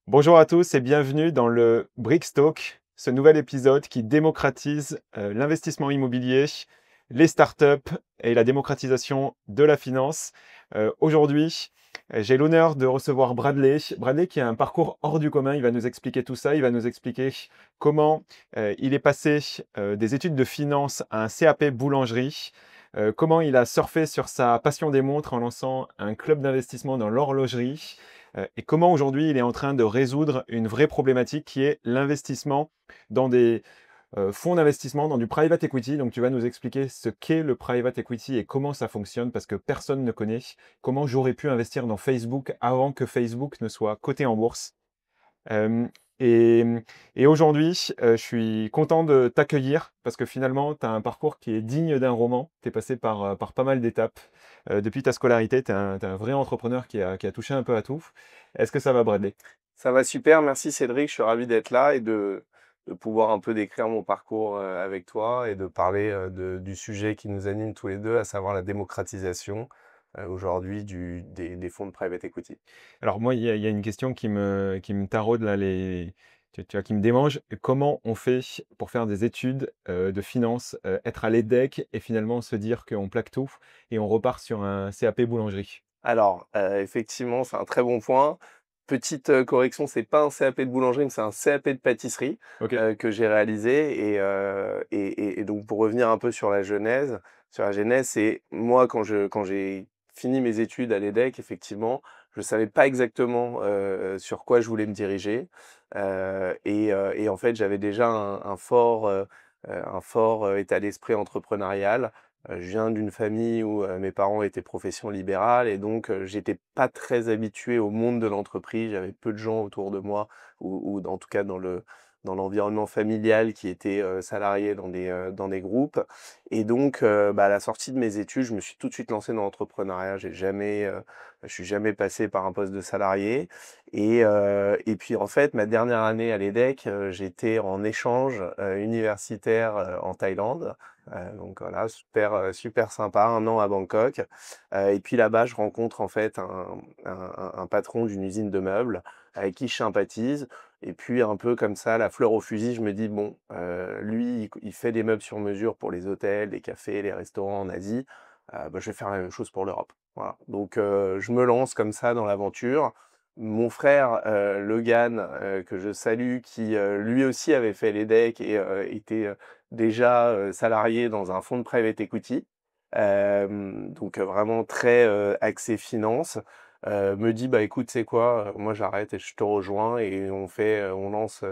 Bonjour à tous et bienvenue dans le Brick Talk, ce nouvel épisode qui démocratise l'investissement immobilier, les startups et la démocratisation de la finance. Aujourd'hui, j'ai l'honneur de recevoir Bradley. Bradley qui a un parcours hors du commun, il va nous expliquer tout ça, il va nous expliquer comment il est passé des études de finance à un CAP boulangerie, comment il a surfé sur sa passion des montres en lançant un club d'investissement dans l'horlogerie, et comment aujourd'hui il est en train de résoudre une vraie problématique qui est l'investissement dans des fonds d'investissement, dans du private equity. Donc tu vas nous expliquer ce qu'est le private equity et comment ça fonctionne parce que personne ne connaît. Comment j'aurais pu investir dans Facebook avant que Facebook ne soit coté en bourse. Euh, et, et aujourd'hui, je suis content de t'accueillir parce que finalement, tu as un parcours qui est digne d'un roman. Tu es passé par pas mal d'étapes. Depuis ta scolarité, t'es un vrai entrepreneur qui a touché un peu à tout. Est-ce que ça va, Bradley? Ça va super, merci Cédric, je suis ravi d'être là et de pouvoir un peu décrire mon parcours avec toi et de parler du sujet qui nous anime tous les deux, à savoir la démocratisation aujourd'hui des fonds de private equity. Alors moi, il y a une question qui me taraude là, tu vois, qui me démange. Comment on fait pour faire des études de finance, être à l'EDEC et finalement se dire qu'on plaque tout et on repart sur un CAP boulangerie? Alors, effectivement, c'est un très bon point. Petite correction, c'est pas un CAP de boulangerie, mais c'est un CAP de pâtisserie Ok. que j'ai réalisé. Et donc, pour revenir un peu sur la genèse, c'est moi, quand j'ai fini mes études à l'EDEC, effectivement, je savais pas exactement sur quoi je voulais me diriger. Et en fait, j'avais déjà un fort état d'esprit entrepreneurial. Je viens d'une famille où mes parents étaient profession libérale et donc j'étais pas très habitué au monde de l'entreprise. J'avais peu de gens autour de moi ou en tout cas dans l'environnement familial qui étaient salariés dans des groupes. Et donc à la sortie de mes études, je me suis tout de suite lancé dans l'entrepreneuriat. Je suis jamais passé par un poste de salarié. Et puis en fait, ma dernière année à l'EDEC, j'étais en échange universitaire en Thaïlande. Donc voilà, super sympa, un an à Bangkok. Et puis là-bas, je rencontre en fait un patron d'une usine de meubles avec qui je sympathise. Et puis un peu comme ça, la fleur au fusil, je me dis, bon, lui, il fait des meubles sur mesure pour les hôtels, les cafés, les restaurants en Asie. Je vais faire la même chose pour l'Europe. Voilà. Donc je me lance comme ça dans l'aventure. Mon frère Logan, que je salue, qui lui aussi avait fait l'EDEC et était déjà salarié dans un fonds de private equity, donc vraiment très axé finance, me dit bah écoute, c'est quoi, moi j'arrête et je te rejoins et on lance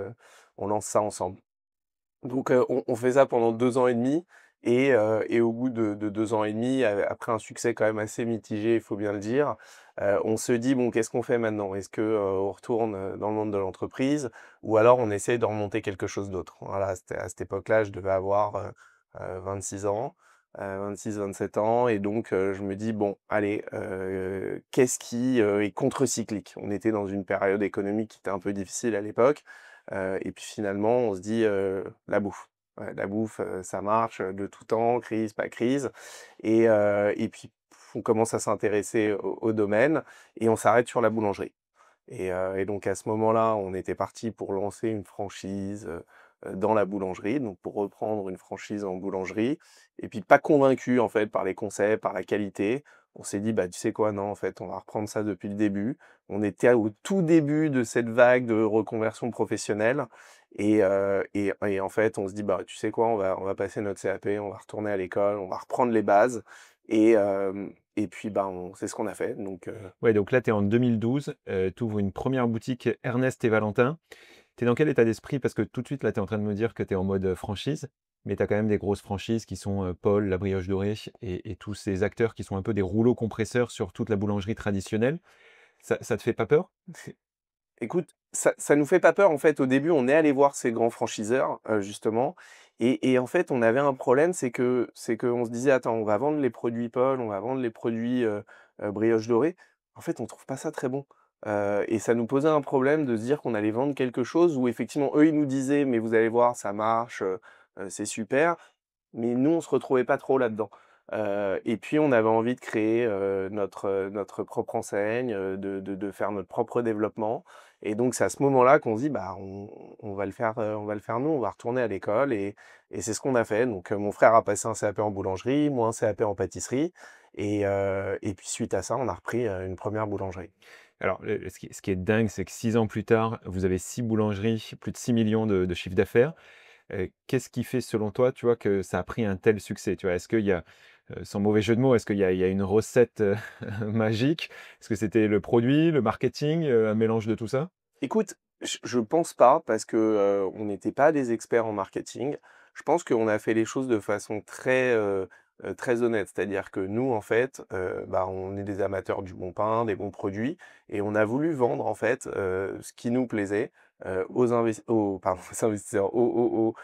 ça ensemble. Donc on fait ça pendant 2 ans et demi et au bout de 2 ans et demi, après un succès quand même assez mitigé, il faut bien le dire, on se dit bon qu'est-ce qu'on fait maintenant? Est-ce que on retourne dans le monde de l'entreprise ou alors on essaie de remonter quelque chose d'autre? Voilà, c'était à cette époque-là, je devais avoir 26 ans, 26-27 ans et donc je me dis bon allez, qu'est-ce qui est contre-cyclique? On était dans une période économique qui était un peu difficile à l'époque. Et puis finalement, on se dit, la bouffe. Ouais, la bouffe, ça marche, de tout temps, crise, pas crise. Et puis, on commence à s'intéresser au domaine et on s'arrête sur la boulangerie. Et donc à ce moment-là, on était parti pour lancer une franchise, dans la boulangerie, donc pour reprendre une franchise en boulangerie. Et puis pas convaincu en fait par les concepts, par la qualité. On s'est dit: «Bah, tu sais quoi? Non, en fait, on va reprendre ça depuis le début». On était au tout début de cette vague de reconversion professionnelle et en fait, on se dit: «Bah, tu sais quoi? On va passer notre CAP, on va retourner à l'école, on va reprendre les bases» et puis, bah, on c'est ce qu'on a fait donc Ouais, donc là, tu es en 2012, tu ouvres une première boutique Ernest et Valentin. Tu es dans quel état d'esprit? Parce que tout de suite, là, tu es en train de me dire que tu es en mode franchise, mais tu as quand même des grosses franchises qui sont Paul, La Brioche Dorée et tous ces acteurs qui sont un peu des rouleaux compresseurs sur toute la boulangerie traditionnelle. Ça te fait pas peur? Écoute, ça nous fait pas peur en fait. Au début, on est allé voir ces grands franchiseurs, justement et en fait, on avait un problème, c'est qu'on se disait: «Attends, on va vendre les produits Paul, on va vendre les produits, brioche dorée». En fait, on trouve pas ça très bon, et ça nous posait un problème de se dire qu'on allait vendre quelque chose où effectivement, eux, ils nous disaient: «Mais vous allez voir, ça marche, c'est super». Mais nous, on se retrouvait pas trop là-dedans. Et puis on avait envie de créer, notre propre enseigne, de faire notre propre développement Et donc, c'est à ce moment-là qu'on se dit, bah, on va le faire, on va le faire nous, on va retourner à l'école et c'est ce qu'on a fait. Donc, mon frère a passé un CAP en boulangerie, moi un CAP en pâtisserie et puis suite à ça, on a repris, une première boulangerie. Alors, ce qui est dingue, c'est que 6 ans plus tard, vous avez 6 boulangeries, plus de 6 millions de chiffre d'affaires. Qu'est-ce qui fait selon toi, tu vois, que ça a pris un tel succès? Tu vois? Est-ce qu'il y a, sans mauvais jeu de mots, est-ce qu'il y a une recette, magique? Est-ce que c'était le produit, le marketing, un mélange de tout ça? Écoute, je pense pas parce que, on n'était pas des experts en marketing. Je pense qu'on a fait les choses de façon très honnête. C'est-à-dire que nous, en fait, bah, on est des amateurs du bon pain, des bons produits et on a voulu vendre, en fait, ce qui nous plaisait, aux pardon, aux investisseurs, aux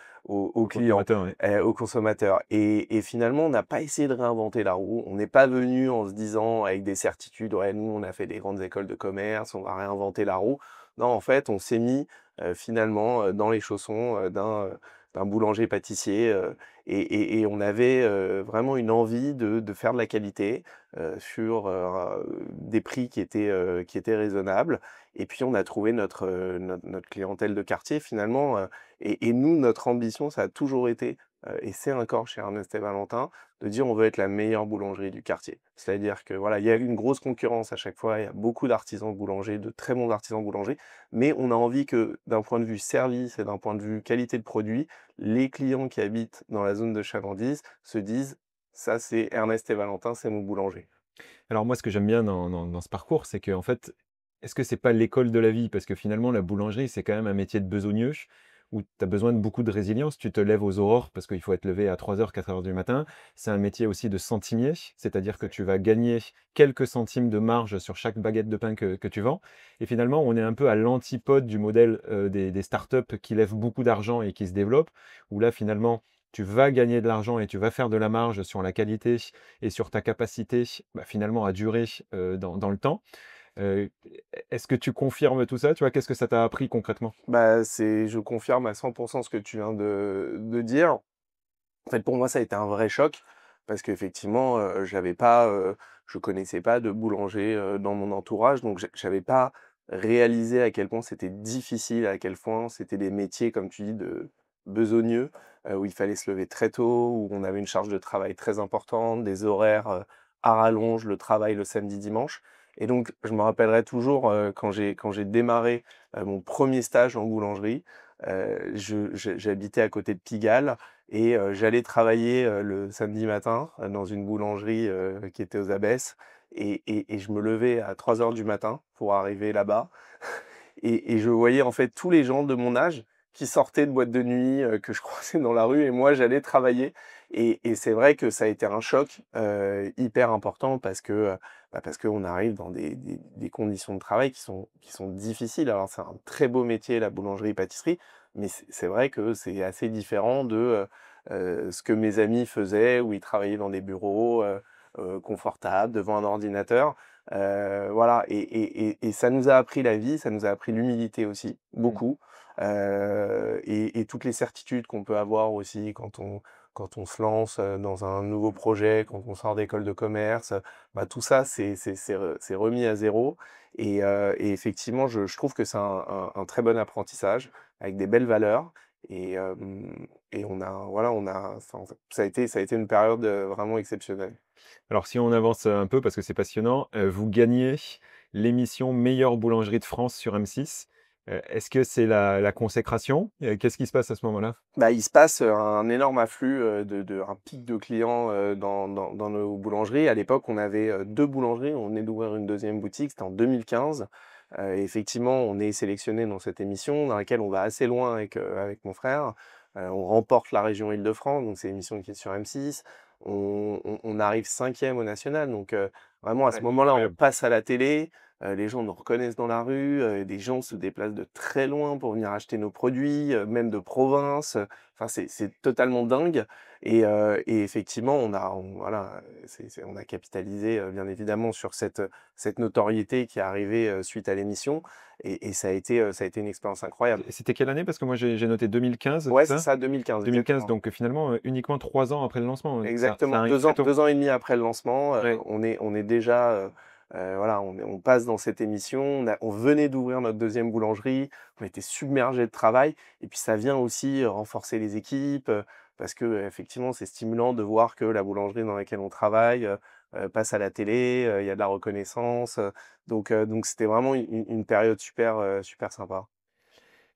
clients, Consommateur, oui. aux consommateurs et finalement, on n'a pas essayé de réinventer la roue. On n'est pas venu en se disant avec des certitudes: «Ouais, nous, on a fait des grandes écoles de commerce, on va réinventer la roue». Non, en fait, on s'est mis, finalement, dans les chaussons, d'un boulanger-pâtissier, et on avait, vraiment une envie de faire de la qualité, sur, des prix qui étaient raisonnables et puis on a trouvé notre clientèle de quartier finalement, et nous, notre ambition, ça a toujours été, et c'est encore chez Ernest et Valentin, de dire: «On veut être la meilleure boulangerie du quartier». C'est-à-dire que, voilà, il y a une grosse concurrence à chaque fois, il y a beaucoup d'artisans boulangers, de très bons artisans boulangers, mais on a envie que, d'un point de vue service et d'un point de vue qualité de produit, les clients qui habitent dans la zone de chalandise se disent: «Ça, c'est Ernest et Valentin, c'est mon boulanger». Alors moi, ce que j'aime bien dans ce parcours, c'est qu'en fait, est-ce que c'est pas l'école de la vie? Parce que finalement, la boulangerie, c'est quand même un métier de besogneux où tu as besoin de beaucoup de résilience. Tu te lèves aux aurores parce qu'il faut être levé à 3 heures, 4 heures du matin. C'est un métier aussi de centimier, c'est-à-dire que tu vas gagner quelques centimes de marge sur chaque baguette de pain que tu vends. Et finalement, on est un peu à l'antipode du modèle des startups qui lèvent beaucoup d'argent et qui se développent, où là, finalement, tu vas gagner de l'argent et tu vas faire de la marge sur la qualité et sur ta capacité, bah, finalement à durer, dans le temps. Heu, est-ce que tu confirmes tout ça? Tu vois, qu'est-ce que ça t'a appris concrètement? Bah, je confirme à 100 ce que tu viens de dire. En fait, pour moi, ça a été un vrai choc parce qu'effectivement, je connaissais pas de boulanger, dans mon entourage, donc j'avais pas réalisé à quel point c'était difficile, à quel point c'était des métiers, comme tu dis, de besogneux, où il fallait se lever très tôt, où on avait une charge de travail très importante, des horaires, à rallonge, le travail le samedi, dimanche et donc je me rappellerai toujours, quand j'ai démarré, mon premier stage en boulangerie, j'habitais à côté de Pigalle et j'allais travailler, le samedi matin, dans une boulangerie, qui était aux Abbesses et je me levais à 3 heures du matin pour arriver là-bas et je voyais en fait tous les gens de mon âge qui sortaient de boîte de nuit, que je croisais dans la rue et moi j'allais travailler et c'est vrai que ça a été un choc, hyper important parce que, parce qu'on arrive dans des conditions de travail qui sont difficiles. Alors c'est un très beau métier la boulangerie-pâtisserie, mais c'est vrai que c'est assez différent de, ce que mes amis faisaient où ils travaillaient dans des bureaux, confortables devant un ordinateur. Voilà et ça nous a appris la vie, ça nous a appris l'humilité aussi, Mmh. beaucoup, et toutes les certitudes qu'on peut avoir aussi quand on se lance, dans un nouveau projet, quand on sort d'école de commerce, bah, tout ça c'est remis à zéro et effectivement je trouve que c'est un très bon apprentissage avec des belles valeurs et on a voilà, enfin, ça a été une période, vraiment exceptionnelle. Alors si on avance, un peu parce que c'est passionnant, vous gagnez l'émission Meilleure boulangerie de France sur M6. Est-ce que c'est la consécration? Qu'est-ce qui se passe à ce moment-là? Bah, il se passe, un énorme afflux, un pic de clients, dans nos boulangeries. À l'époque, on avait, 2 boulangeries, on venait d'ouvrir une deuxième boutique, c'était en 2015. Et effectivement, on est sélectionné dans cette émission dans laquelle on va assez loin avec mon frère. On remporte la région Île-de-France, donc c'est une émission qui est sur M6. On arrive 5e au national, donc vraiment à ce Ouais, moment-là, on incroyable. passe à la télé, les gens nous reconnaissent dans la rue, des gens se déplacent de très loin pour venir acheter nos produits, même de province, enfin c'est totalement dingue et effectivement voilà, on a capitalisé, bien évidemment sur cette notoriété qui est arrivée, suite à l'émission et ça a été une expérience incroyable. C'était quelle année? Parce que moi j'ai noté 2015, Ouais, c'est c'est ça? ça, 2015 2015 exactement. donc finalement, uniquement 3 ans après le lancement, ça Exactement, arrive 2 très ans tôt. 2 ans et demi après le lancement, Ouais. on est déjà, Voilà, on passe dans cette émission, on venait d'ouvrir notre deuxième boulangerie, on était submergés de travail et puis ça vient aussi, renforcer les équipes, parce qu'effectivement, c'est stimulant de voir que la boulangerie dans laquelle on travaille, passe à la télé, il y a de la reconnaissance, donc c'était vraiment une période super sympa.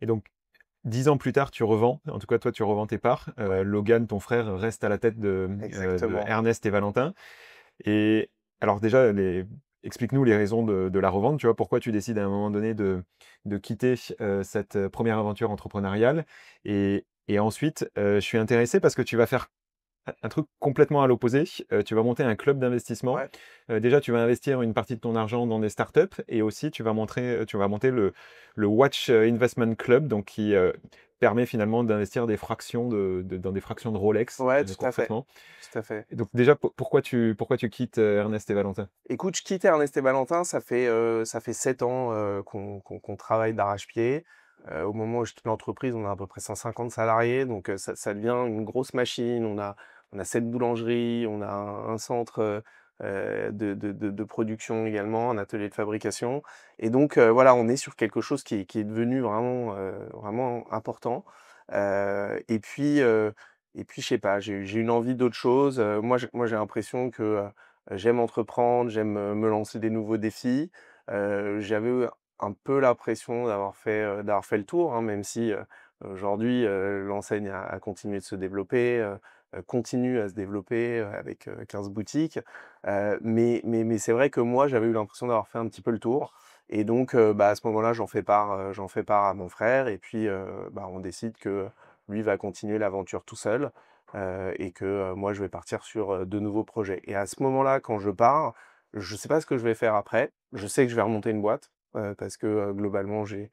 Et donc 10 ans plus tard, tu revends, en tout cas toi tu revends tes parts. Ouais, Logan, ton frère, reste à la tête de exactement. Ernest et Valentin. Et alors déjà, explique-nous les raisons de la revente, tu vois, pourquoi tu décides à un moment donné de quitter cette première aventure entrepreneuriale. Et ensuite, je suis intéressé parce que tu vas faire un truc complètement à l'opposé. Tu vas monter un club d'investissement. Ouais. Déjà, tu vas investir une partie de ton argent dans des startups et aussi tu vas monter le Watch Investment Club, donc qui permet finalement d'investir des fractions dans des fractions de Rolex, Ouais, tout à fait, concrètement. tout à fait. Et donc déjà, pourquoi tu quittes Ernest et Valentin? Écoute, je quitte Ernest et Valentin, ça fait 7 ans, qu'on travaille d'arrache-pied. Au moment où je quitte l'entreprise, on a à peu près 150 salariés, donc ça devient une grosse machine. On a 7 boulangeries, on a un centre, de production également, un atelier de fabrication et donc voilà, on est sur quelque chose qui est devenu vraiment important. Et puis je sais pas, j'ai une envie d'autre chose, moi j'ai l'impression que, j'aime entreprendre, j'aime, me lancer des nouveaux défis. J'avais un peu l'impression d'avoir fait le tour, hein, même si, aujourd'hui, l'enseigne a continué de se développer, continue à se développer, avec, 15 boutiques. Mais c'est vrai que moi, j'avais eu l'impression d'avoir fait un petit peu le tour et donc bah, à ce moment-là, j'en fais part à mon frère et puis, bah, on décide que lui va continuer l'aventure tout seul. Et que, moi je vais partir sur, de nouveaux projets et à ce moment-là, quand je pars, je sais pas ce que je vais faire après. Je sais que je vais remonter une boîte, parce que, globalement j'ai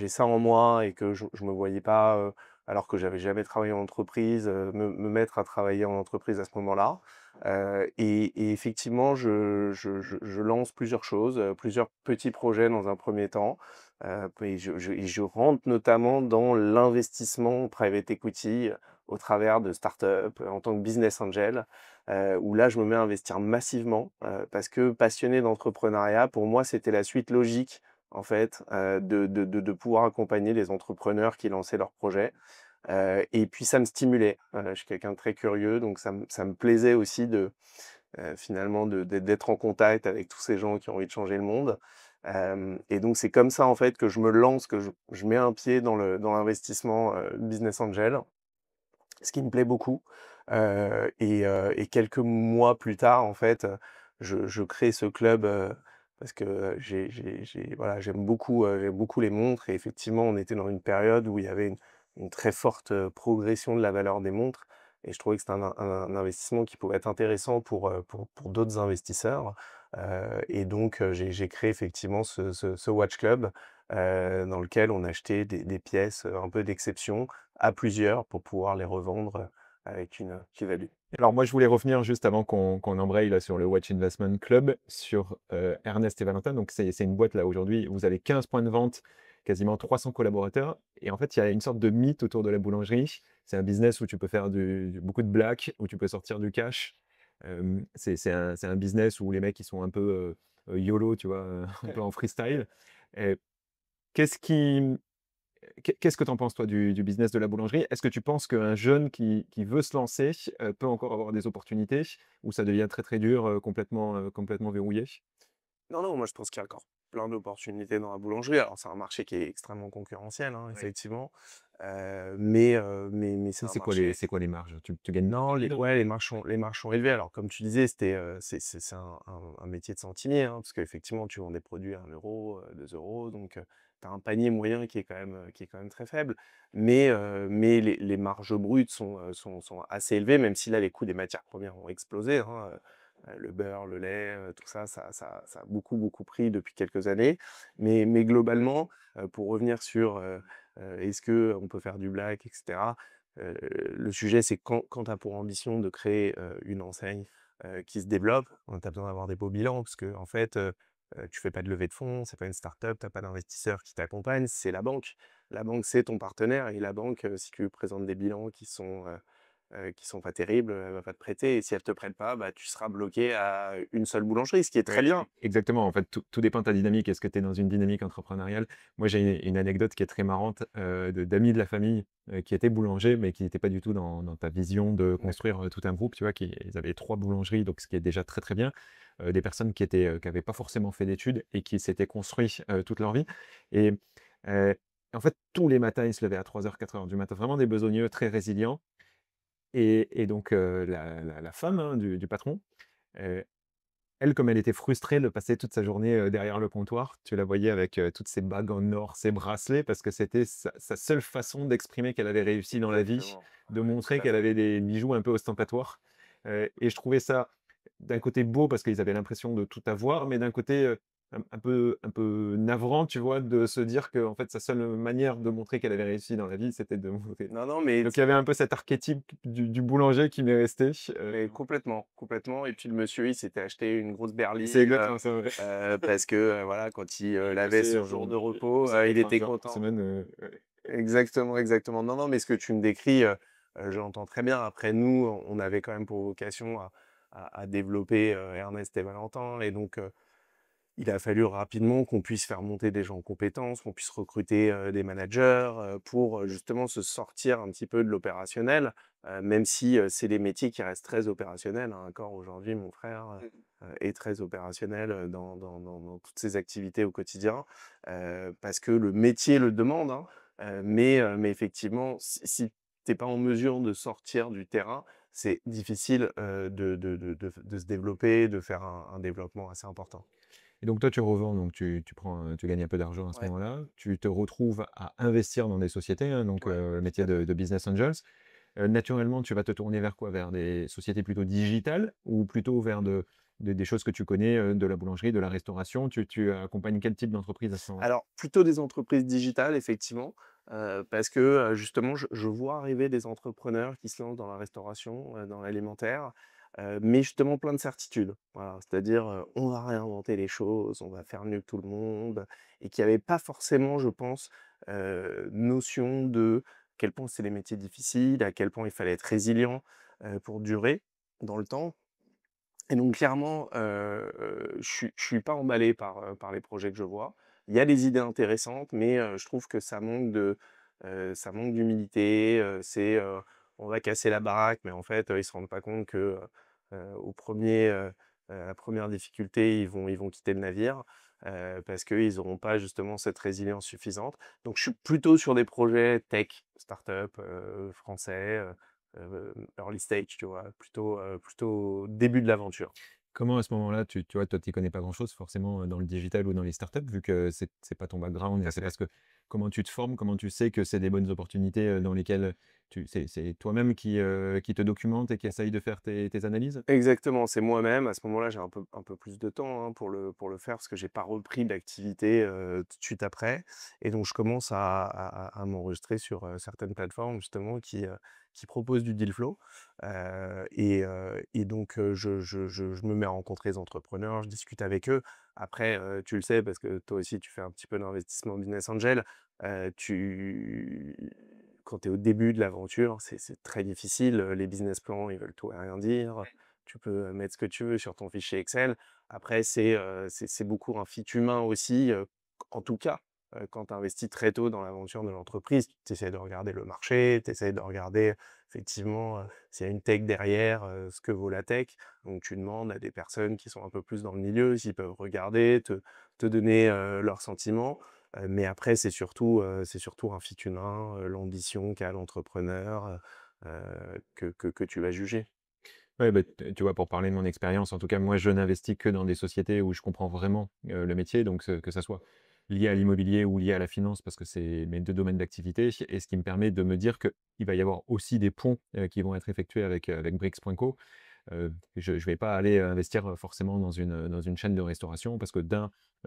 ça en moi et que je me voyais pas, alors que j'avais jamais travaillé en entreprise, me mettre à travailler en entreprise à ce moment-là. Et effectivement, je lance plusieurs choses, plusieurs petits projets dans un premier temps, et je rentre notamment dans l'investissement private equity, au travers de startups, en tant que business angel, où là, je me mets à investir massivement, parce que passionné d'entrepreneuriat, pour moi, c'était la suite logique, en fait, de pouvoir accompagner les entrepreneurs qui lançaient leurs projets. Et puis ça me stimulait. Je suis quelqu'un de très curieux, donc ça me plaisait aussi finalement d'être en contact avec tous ces gens qui ont envie de changer le monde. Et donc c'est comme ça, en fait, que je me lance, que je mets un pied dans l'investissement, business angel. Ce qui me plaît beaucoup, et quelques mois plus tard, en fait, je crée ce club, parce que, voilà, j'aime beaucoup les montres et effectivement, on était dans une période où il y avait une très forte, progression de la valeur des montres et je trouvais que c'était un investissement qui pouvait être intéressant pour d'autres investisseurs, et donc j'ai créé effectivement ce watch club, dans lequel on achetait des pièces, un peu d'exception à plusieurs pour pouvoir les revendre, avec une plus-value. Alors moi, je voulais revenir juste avant qu'on embraye là sur le Watch Investment Club, sur Ernest et Valentin. Donc c'est une boîte là aujourd'hui, vous avez 15 points de vente, quasiment 300 collaborateurs. Et en fait, il y a une sorte de mythe autour de la boulangerie. C'est un business où tu peux faire beaucoup de blagues, où tu peux sortir du cash. C'est un business où les mecs ils sont un peu YOLO, tu vois, un peu en freestyle. Et qu'est-ce qui, Qu'est-ce que tu en penses, toi, du business de la boulangerie? Est-ce que tu penses qu'un jeune qui veut se lancer peut encore avoir des opportunités ou ça devient très très dur, complètement verrouillé? Non, non, moi je pense qu'il y a encore plein d'opportunités dans la boulangerie. Alors c'est un marché qui est extrêmement concurrentiel, hein, Oui. effectivement, mais c'est un marché. C'est quoi les marges? Tu gagnes Non, vite? les marges sont élevées. Alors comme tu disais, c'est un métier de centimier, hein, parce qu'effectivement tu vends des produits à 1 €, 2 €, donc tu as un panier moyen qui est quand même très faible. Mais les marges brutes sont assez élevées, même si là les coûts des matières premières ont explosé, hein, le beurre, le lait, tout ça, ça a beaucoup, beaucoup pris depuis quelques années. Mais globalement, pour revenir sur, est-ce qu'on peut faire du black et cetera? Le sujet, c'est quand tu as pour ambition de créer, une enseigne, qui se développe, tu as besoin d'avoir des beaux bilans parce qu'en fait, tu fais pas de levée de fonds, c'est pas une start-up, tu as pas d'investisseur qui t'accompagne, c'est la banque. La banque, c'est ton partenaire et la banque, si tu lui présentes des bilans qui sont, qui sont pas terribles, elle va pas te prêter et si elle te prête pas, bah, tu seras bloqué à une seule boulangerie, ce qui est très Ouais, bien. exactement. En fait, tout dépend de ta dynamique. Est-ce que tu es dans une dynamique entrepreneuriale? Moi, j'ai une anecdote qui est très marrante, d'amis de la famille, qui étaient boulangers, mais qui n'étaient pas du tout dans ta vision de D'accord. construire, tout un groupe, tu vois? Ils avaient 3 boulangeries, donc ce qui est déjà très, très bien. Des personnes qui avaient pas forcément fait d'études et qui s'étaient construits, toute leur vie et heu, en fait, tous les matins, ils se levaient à 3 heures, 4 heures du matin, vraiment des besogneux très résilients et donc la femme, hein, du patron, heu elle, comme elle était frustrée de passer toute sa journée, derrière le comptoir, tu la voyais avec, toutes ses bagues en or, ses bracelets, parce que c'était sa seule façon d'exprimer qu'elle avait réussi dans la vie, Exactement. de Ouais, montrer tout à qu'elle fait. avait des bijoux un peu ostentatoires, et je trouvais ça, d'un côté beau parce qu'ils avaient l'impression de tout avoir, mais d'un côté, un peu navrant, tu vois? De se dire qu'en fait, sa seule manière de montrer qu'elle avait réussi dans la vie, c'était de montrer Non, non, mais donc il y avait un peu cet archétype du boulanger qui m'est resté, mais complètement, complètement et puis le monsieur, il s'était acheté une grosse c'est berline, exactement ça, ouais. parce que, voilà, quand il, Il avait bossait, ce jour de il repos, bossait il était 80 heures par content. semaine, ouais. Exactement, exactement. Non, non, mais ce que tu me décris, je l'entends très bien. Après nous, on avait quand même pour vocation à développer, Ernest et Valentin et donc il a fallu rapidement qu'on puisse faire monter des gens en compétences, qu'on puisse recruter, des managers, pour, justement se sortir un petit peu de l'opérationnel, même si, c'est des métiers qui restent très opérationnels, hein. Encore aujourd'hui, mon frère, est très opérationnel, dans toutes ses activités au quotidien, parce que le métier le demande, hein, mais effectivement, si tu es pas en mesure de sortir du terrain, c'est difficile, de se développer, de faire un développement assez important. Et donc toi, tu revends, donc tu prends, tu gagnes un peu d'argent à ce Ouais, moment-là. Tu te retrouves à investir dans des sociétés, hein, donc ouais, le tout métier à fait. de business angels. Naturellement, tu vas te tourner vers quoi? Vers des sociétés plutôt digitales ou plutôt vers des choses que tu connais, de la boulangerie, de la restauration? Tu accompagnes quel type d'entreprise à ce moment-là? Alors, plutôt des entreprises digitales, effectivement, parce que, justement, je vois arriver des entrepreneurs qui se lancent dans la restauration, dans l'alimentaire, mais justement plein de certitudes. Voilà, c'est-à-dire, on va réinventer les choses, on va faire mieux que tout le monde et qui n'avaient pas forcément, je pense, notion de à quel point c'est des métiers difficiles, à quel point il fallait être résilient, pour durer dans le temps. Et donc clairement, je suis pas emballé par les projets que je vois. Il y a des idées intéressantes, mais je trouve que ça manque d'humilité, on va casser la baraque, mais en fait, ils se rendent pas compte que, au 1er, à la première difficulté, ils vont quitter le navire, parce qu'ils auront pas justement cette résilience suffisante. Donc je suis plutôt sur des projets tech, start-up, français, early stage, tu vois? Plutôt début de l'aventure. Comment à ce moment-là, tu vois, toi, tu y connais pas grand-chose forcément, dans le digital ou dans les startups vu que c'est pas ton background Tout et à c'est fait. parce que comment tu te formes? Comment tu sais que c'est des bonnes opportunités, dans lesquelles c'est toi-même qui te documente et qui essaye de faire tes analyses? Exactement, c'est moi-même. À ce moment-là, j'ai un peu plus de temps, hein, pour le faire parce que j'ai pas repris d'activité, tout de suite après et donc je commence à m'enregistrer sur, certaines plateformes justement qui proposent du deal flow, et donc je me mets à rencontrer les entrepreneurs, je discute avec eux. Après, tu le sais parce que toi aussi tu fais un petit peu d'investissement business angel, tu quand tu es au début de l'aventure, c'est très difficile, les business plans, ils veulent tout et rien dire. Tu peux mettre ce que tu veux sur ton fichier Excel. Après, c'est beaucoup un fit humain aussi, en tout cas, quand tu investis très tôt dans l'aventure de l'entreprise. Tu essaies de regarder le marché, tu essaies de regarder effectivement, s'il y a une tech derrière, ce que vaut la tech. Donc tu demandes à des personnes qui sont un peu plus dans le milieu, s'ils peuvent regarder, te donner, leurs sentiments. Mais après, c'est surtout un fit humain, l'ambition qu'a l'entrepreneur, que tu vas juger. Ouais, bah, tu vois, pour parler de mon expérience, en tout cas, moi, je n'investis que dans des sociétés où je comprends vraiment, le métier, donc que ça soit lié à l'immobilier ou lié à la finance, parce que c'est mes 2 domaines d'activité et ce qui me permet de me dire qu'il va y avoir aussi des ponts, qui vont être effectués avec Brix.co. Je vais pas aller investir, forcément dans une chaîne de restauration parce que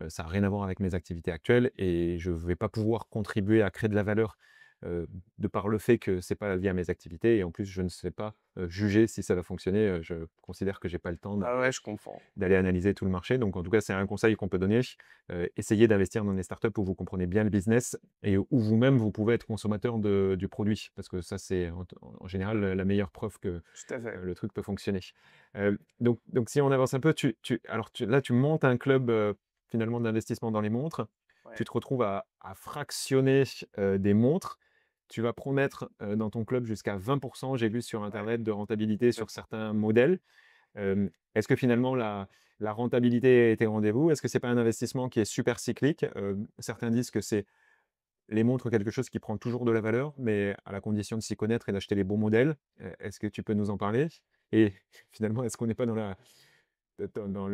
ça a rien à voir avec mes activités actuelles et je vais pas pouvoir contribuer à créer de la valeur, de par le fait que c'est pas lié à mes activités et en plus je ne sais pas, juger si ça va fonctionner, je considère que j'ai pas le temps Ah ouais, je comprends. d'aller analyser tout le marché. Donc en tout cas, c'est un conseil qu'on peut donner. Essayez d'investir dans des startups où vous comprenez bien le business et où vous-même, vous pouvez être consommateur du produit. Parce que ça, c'est en général la meilleure preuve que Tout à fait. le truc peut fonctionner. Donc si on avance un peu, là, tu montes un club finalement d'investissement dans les montres. Tu Ouais. te retrouves à fractionner des montres. Tu vas promettre dans ton club jusqu'à 20%, j'ai vu sur Ouais, Internet, de rentabilité sur complètement. certains modèles. Est-ce que finalement la rentabilité est au rendez-vous? Est-ce que c'est pas un investissement qui est super cyclique? Certains disent que c'est les montres quelque chose qui prend toujours de la valeur, mais à la condition de s'y connaître et d'acheter les bons modèles. Est-ce que tu peux nous en parler? Et finalement, est-ce qu'on n'est pas dans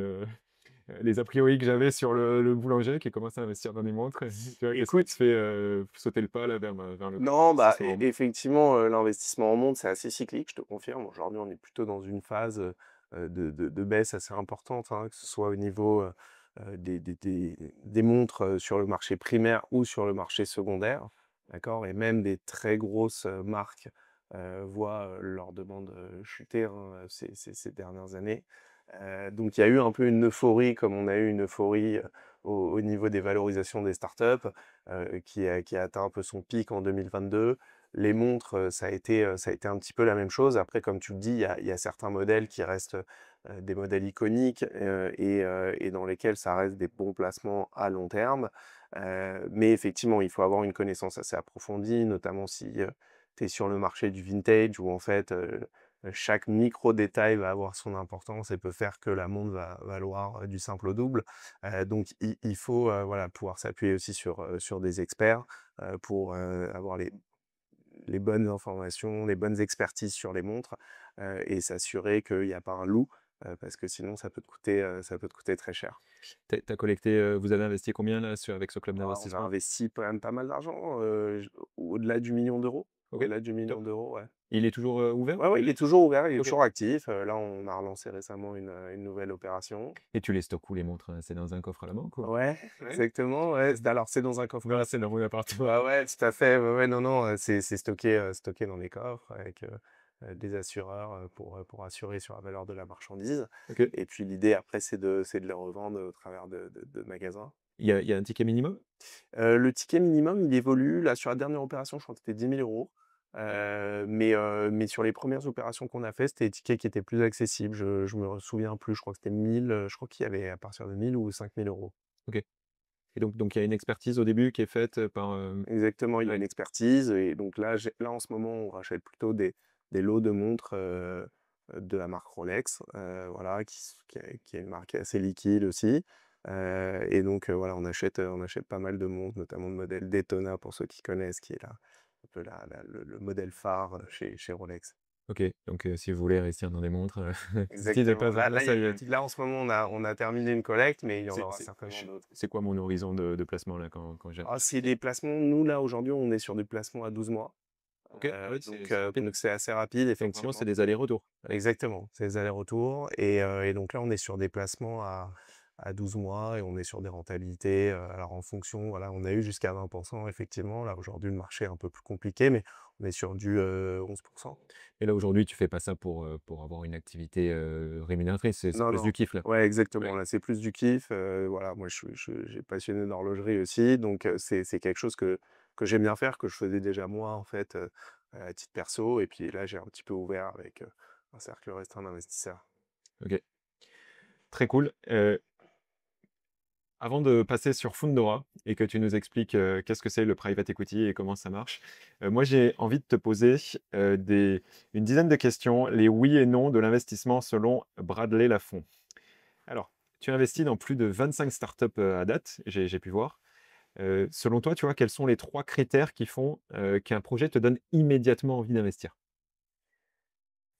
les a priori que j'avais sur le boulanger qui commence à investir dans des montres? Tu vois, qu'est-ce qui te Écoute, fait, sauter le pas là vers le non, bah, investissement en montres? effectivement, l'investissement en montre, c'est assez cyclique, je te confirme. Aujourd'hui, on est plutôt dans une phase, de baisse assez importante, hein, que ce soit au niveau, des montres, sur le marché primaire ou sur le marché secondaire, d'accord? Et même des très grosses, marques, voient, leurs demandes, chuter, hein, ces dernières années. Donc il y a eu un peu une euphorie, comme on a eu une euphorie, au niveau des valorisations des startups, qui a atteint un peu son pic en 2022. Les montres, ça a été un petit peu la même chose. Après, comme tu le dis, il y a certains modèles qui restent, des modèles iconiques, et dans lesquels ça reste des bons placements à long terme. Mais effectivement, il faut avoir une connaissance assez approfondie, notamment si, tu es sur le marché du vintage où en fait, chaque micro détail va avoir son importance et peut faire que la montre va valoir, du simple au double. Donc il faut, voilà, pouvoir s'appuyer aussi sur des experts, pour, avoir les bonnes informations, les bonnes expertises sur les montres, et s'assurer qu'il y a pas un loup, parce que sinon ça peut te coûter très cher. Tu collecté, vous avez investi combien là avec ce club Ah, on a d'investissement? investi quand même pas mal d'argent, j au-delà du million d'euros. OK, Au-delà du million top. d'euros, ouais. Il est toujours, ouvert? Ouais, ouais, il est toujours ouvert, il est OK. toujours actif. Là, on a relancé récemment une nouvelle opération. Et tu les stockes où les montres, hein? C'est dans un coffre à la banque ou? Ouais, Ouais? exactement, ouais. Alors c'est dans un coffre. Non, c'est dans mon appartement. Ouais, ouais, tout à fait. Ouais, ouais, non, non, c'est stocké dans des coffres avec, des assureurs, pour assurer sur la valeur de la marchandise. OK. Et puis l'idée après, c'est de les revendre au travers de magasins. Il y a un ticket minimum? Le ticket minimum, il évolue. Là, sur la dernière opération, je crois que c'était 10 000 €. Mais sur les premières opérations qu'on a fait, c'était des tickets qui étaient plus accessibles. Je me souviens plus, je crois que c'était 1000, je crois qu'il y avait à partir de 1000 ou 5 000 €. OK. Et donc il y a une expertise au début qui est faite, par, Exactement, il y a ouais. une expertise et donc là, en ce moment, on rachète plutôt des lots de montres, de la marque Rolex, voilà, qui est une marque assez liquide aussi, et donc voilà, on achète pas mal de montres, notamment le modèle Daytona pour ceux qui connaissent, qui est là un peu le modèle phare, chez Rolex. OK, donc si vous voulez investir dans des montres, n'hésitez Exactement. pas à Là, passer. là, en ce moment, on a terminé une collecte, mais il y en C'est aura c'est certainement d'autres. c'est quoi mon horizon de placement là quand j'ai Ah, c'est des placements, nous, là, aujourd'hui, on est sur des placements à 12 mois. OK, ah oui, Donc c'est rapide. donc c'est assez rapide, Donc vraiment c'est effectivement. des allers-retours? Exactement, c'est des allers-retours et donc là, on est sur des placements à 12 mois et on est sur des rentabilités, alors en fonction, voilà, on a eu jusqu'à 20% effectivement. Là, aujourd'hui, le marché est un peu plus compliqué, mais on est sur du, 11%. Et là aujourd'hui tu fais pas ça pour avoir une activité, rémunératrice, c'est Non, plus du non. kiff là? Ouais, exactement, Ouais. là, c'est plus du kiff, voilà, moi, j'ai passionné d'horlogerie aussi, donc c'est quelque chose que j'aime bien faire, que je faisais déjà moi, en fait, à titre perso et puis là, j'ai un petit peu ouvert avec, un cercle restreint d'investisseurs. OK, très cool. Avant de passer sur Fundora et que tu nous expliques, qu'est-ce que c'est le private equity et comment ça marche, moi j'ai envie de te poser, une dizaine de questions, les oui et non de l'investissement selon Bradley Lafont. Alors, tu investis dans plus de 25 startups, à date, j'ai pu voir. Selon toi, tu vois, quels sont les 3 critères qui font, qu'un projet te donne immédiatement envie d'investir?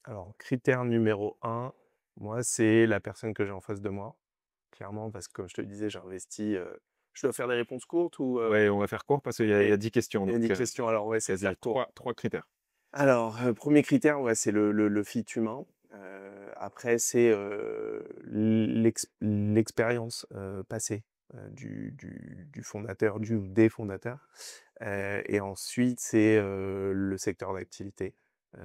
Alors, critère numéro un, moi, c'est la personne que j'ai en face de moi, clairement, parce que comme je te le disais, j'investis, je dois faire des réponses courtes ou, Ouais, on va faire court parce qu'il y a et 10 questions, il y a donc 10 questions, alors ouais, c'est vas-y, faire court. 3 critères. Alors, 1 critère, ouais, c'est le fit humain. Après, c'est, l'expérience, passée, du fondateur, du ou des fondateurs. Et ensuite, c'est le secteur d'activité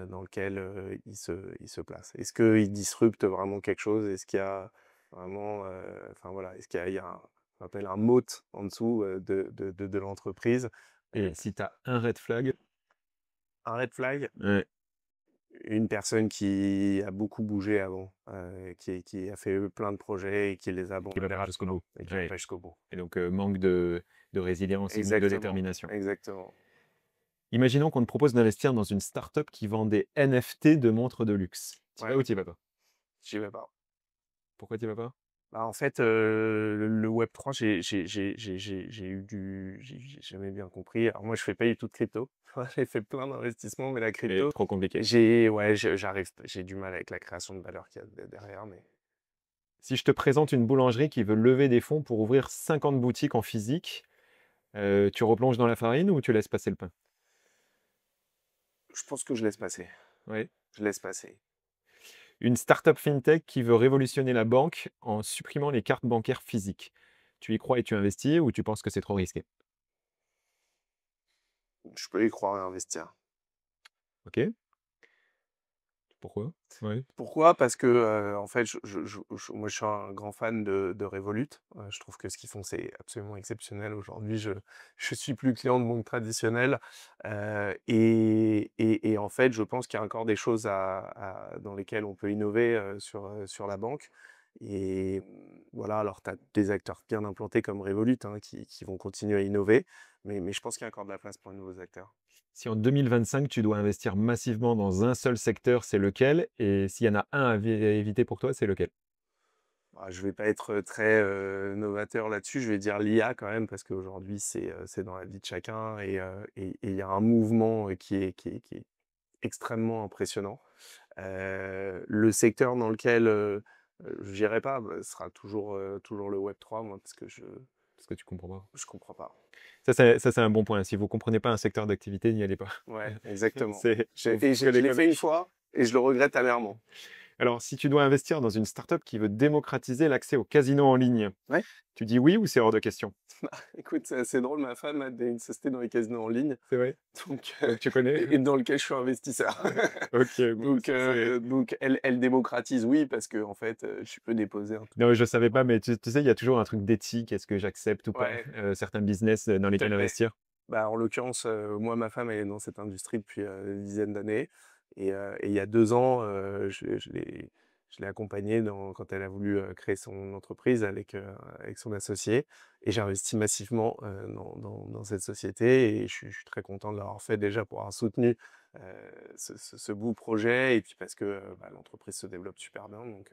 dans lequel il se place. Est-ce qu'il disrupte vraiment quelque chose? Est-ce qu'il y a vraiment, enfin voilà, est-ce qu'il y a on appelle un moat en dessous de l'entreprise? Et si tu as un red flag, Un red flag, ouais, une personne qui a beaucoup bougé avant, qui a fait plein de projets et qui les a qui va abandonnés vers jusqu'au bout. et qui va Ouais. pas jusqu'au bout. Et donc, manque de résilience et manque de Exactement, détermination. exactement. Imaginons qu'on te propose d'investir dans une startup qui vend des NFT de montres de luxe. Tu vas Ouais, ou tu vas pas? j'y vais pas. Pourquoi tu vas pas? Bah, en fait, le Web3, j'ai eu du j'ai jamais bien compris. Alors moi, je fais pas du tout de crypto. J'ai fait plein d'investissements, mais la Et crypto, trop compliqué. j'ai du mal avec la création de valeur qu'il y a derrière, mais Si je te présente une boulangerie qui veut lever des fonds pour ouvrir 50 boutiques en physique, tu replonges dans la farine ou tu laisses passer le pain? je pense que je laisse passer. Ouais. Je laisse passer. Une startup fintech qui veut révolutionner la banque en supprimant les cartes bancaires physiques. Tu y crois et tu investis ou tu penses que c'est trop risqué? Je peux y croire et investir. Ok. Pourquoi? Ouais. Pourquoi? Parce que, en fait, moi, je suis un grand fan de Revolut. Je trouve que ce qu'ils font, c'est absolument exceptionnel. Aujourd'hui, je suis plus client de banque traditionnelle, et en fait, je pense qu'il y a encore des choses dans lesquelles on peut innover, sur la banque et voilà, alors tu as des acteurs bien implantés comme Revolut, hein, qui vont continuer à innover, mais je pense qu'il y a encore de la place pour de nouveaux acteurs. Si en 2025, tu dois investir massivement dans un seul secteur, c'est lequel? Et s'il y en a un à éviter pour toi, c'est lequel? Ah, je vais pas être très, novateur là-dessus, je vais dire l'IA quand même parce qu'aujourd'hui c'est dans la vie de chacun et il y a un mouvement, qui est extrêmement impressionnant. Le secteur dans lequel, j'irai pas, bah, sera toujours le Web3 moi Parce que tu comprends pas. je comprends pas. Ça, c'est un bon point. Si vous comprenez pas un secteur d'activité, n'y allez pas. Ouais, exactement. C'est, vous ferez Je l'ai l'école. fait une fois et je le regrette amèrement. Alors, si tu dois investir dans une startup qui veut démocratiser l'accès au casino en ligne, Ouais. tu dis oui ou c'est hors de question? Écoute, c'est assez drôle, ma femme a une société dans les casinos en ligne, C'est vrai? donc Donc tu connais? et dans lequel je suis investisseur. Ok, bon, Donc elle démocratise, oui, parce que en fait, tu peux déposer un tout non, mais je savais petit pas, mais tu sais, il y a toujours un truc d'éthique. Est-ce que j'accepte ou pas ouais, certains business dans tout à lesquels fait. investir? Bah, en l'occurrence, moi, ma femme, elle est dans cette industrie depuis, une dizaine d'années et il y a 2 ans, je l'ai accompagnée quand elle a voulu, créer son entreprise avec son associé et j'ai investi massivement, dans cette société et je suis très content de l'avoir fait déjà pour avoir soutenu, heu, ce beau projet et puis parce que, bah, l'entreprise se développe super bien donc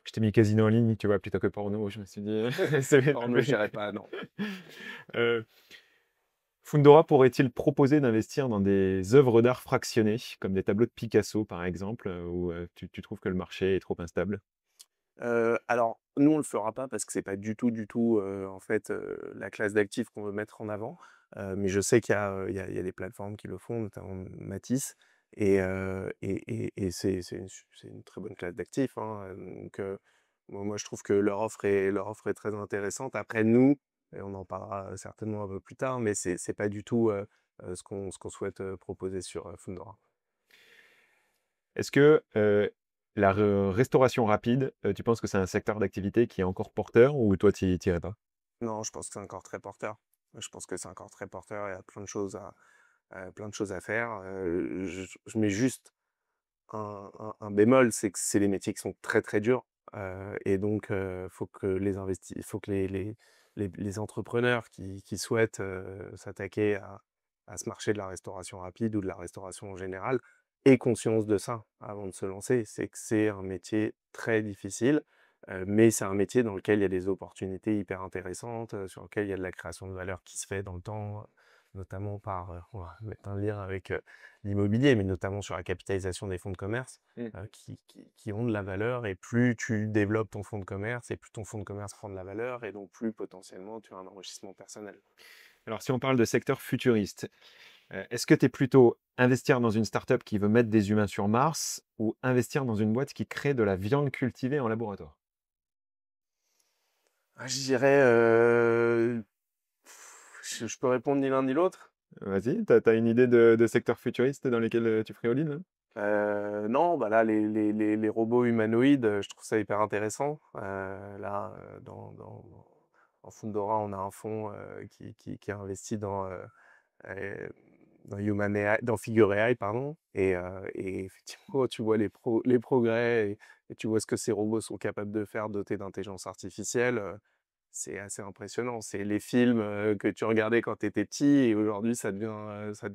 Je t'ai mis casino en ligne, tu vois, plutôt que porno. Je me suis dit, c'est bien. porno, je dirais pas, non. Euh, Fundora pourrait-il proposer d'investir dans des œuvres d'art fractionnées, comme des tableaux de Picasso par exemple, où tu trouves que le marché est trop instable? Alors, nous, on le fera pas parce que c'est pas du tout, en fait, la classe d'actifs qu'on veut mettre en avant. Mais je sais qu'il y a, il y a des plateformes qui le font, notamment Matisse et c'est une très bonne classe d'actifs, hein, donc moi, je trouve que leur offre est très intéressante. Après nous et on en parlera certainement un peu plus tard, mais c'est pas du tout, ce qu'on souhaite, proposer sur, Fundora. Est-ce que la restauration rapide, tu penses que c'est un secteur d'activité qui est encore porteur ou toi, tu n'y irais pas? Non, je pense que c'est encore très porteur. Je pense que c'est encore très porteur, il y a plein de choses à faire. Je mets juste un bémol, c'est que c'est des métiers qui sont très, très durs, et donc faut que les entrepreneurs qui souhaitent, s'attaquer à ce marché de la restauration rapide ou de la restauration en général aient conscience de ça avant de se lancer. C'est que c'est un métier très difficile, mais c'est un métier dans lequel il y a des opportunités hyper intéressantes, sur lequel il y a de la création de valeur qui se fait dans le temps, notamment par, on va mettre un lien avec, l'immobilier, mais notamment sur la capitalisation des fonds de commerce, Mmh. qui ont de la valeur et plus tu développes ton fonds de commerce et plus ton fonds de commerce prend de la valeur et donc plus potentiellement tu as un enrichissement personnel. Alors, si on parle de secteur futuriste, est-ce que tu es plutôt investir dans une startup qui veut mettre des humains sur Mars ou investir dans une boîte qui crée de la viande cultivée en laboratoire? Ah, je dirais, je peux répondre ni l'un ni l'autre? Vas-y, t'as une idée de secteur futuriste dans lesquels tu ferais all-in, là? Non, bah là, les robots humanoïdes, je trouve ça hyper intéressant. Là, en Fundora, on a un fonds qui a investi euh, dans Human AI, dans Figure AI, pardon. Et effectivement, tu vois les progrès et tu vois ce que ces robots sont capables de faire dotés d'intelligence artificielle. C'est assez impressionnant. C'est les films que tu regardais quand tu étais petit et aujourd'hui, ça devient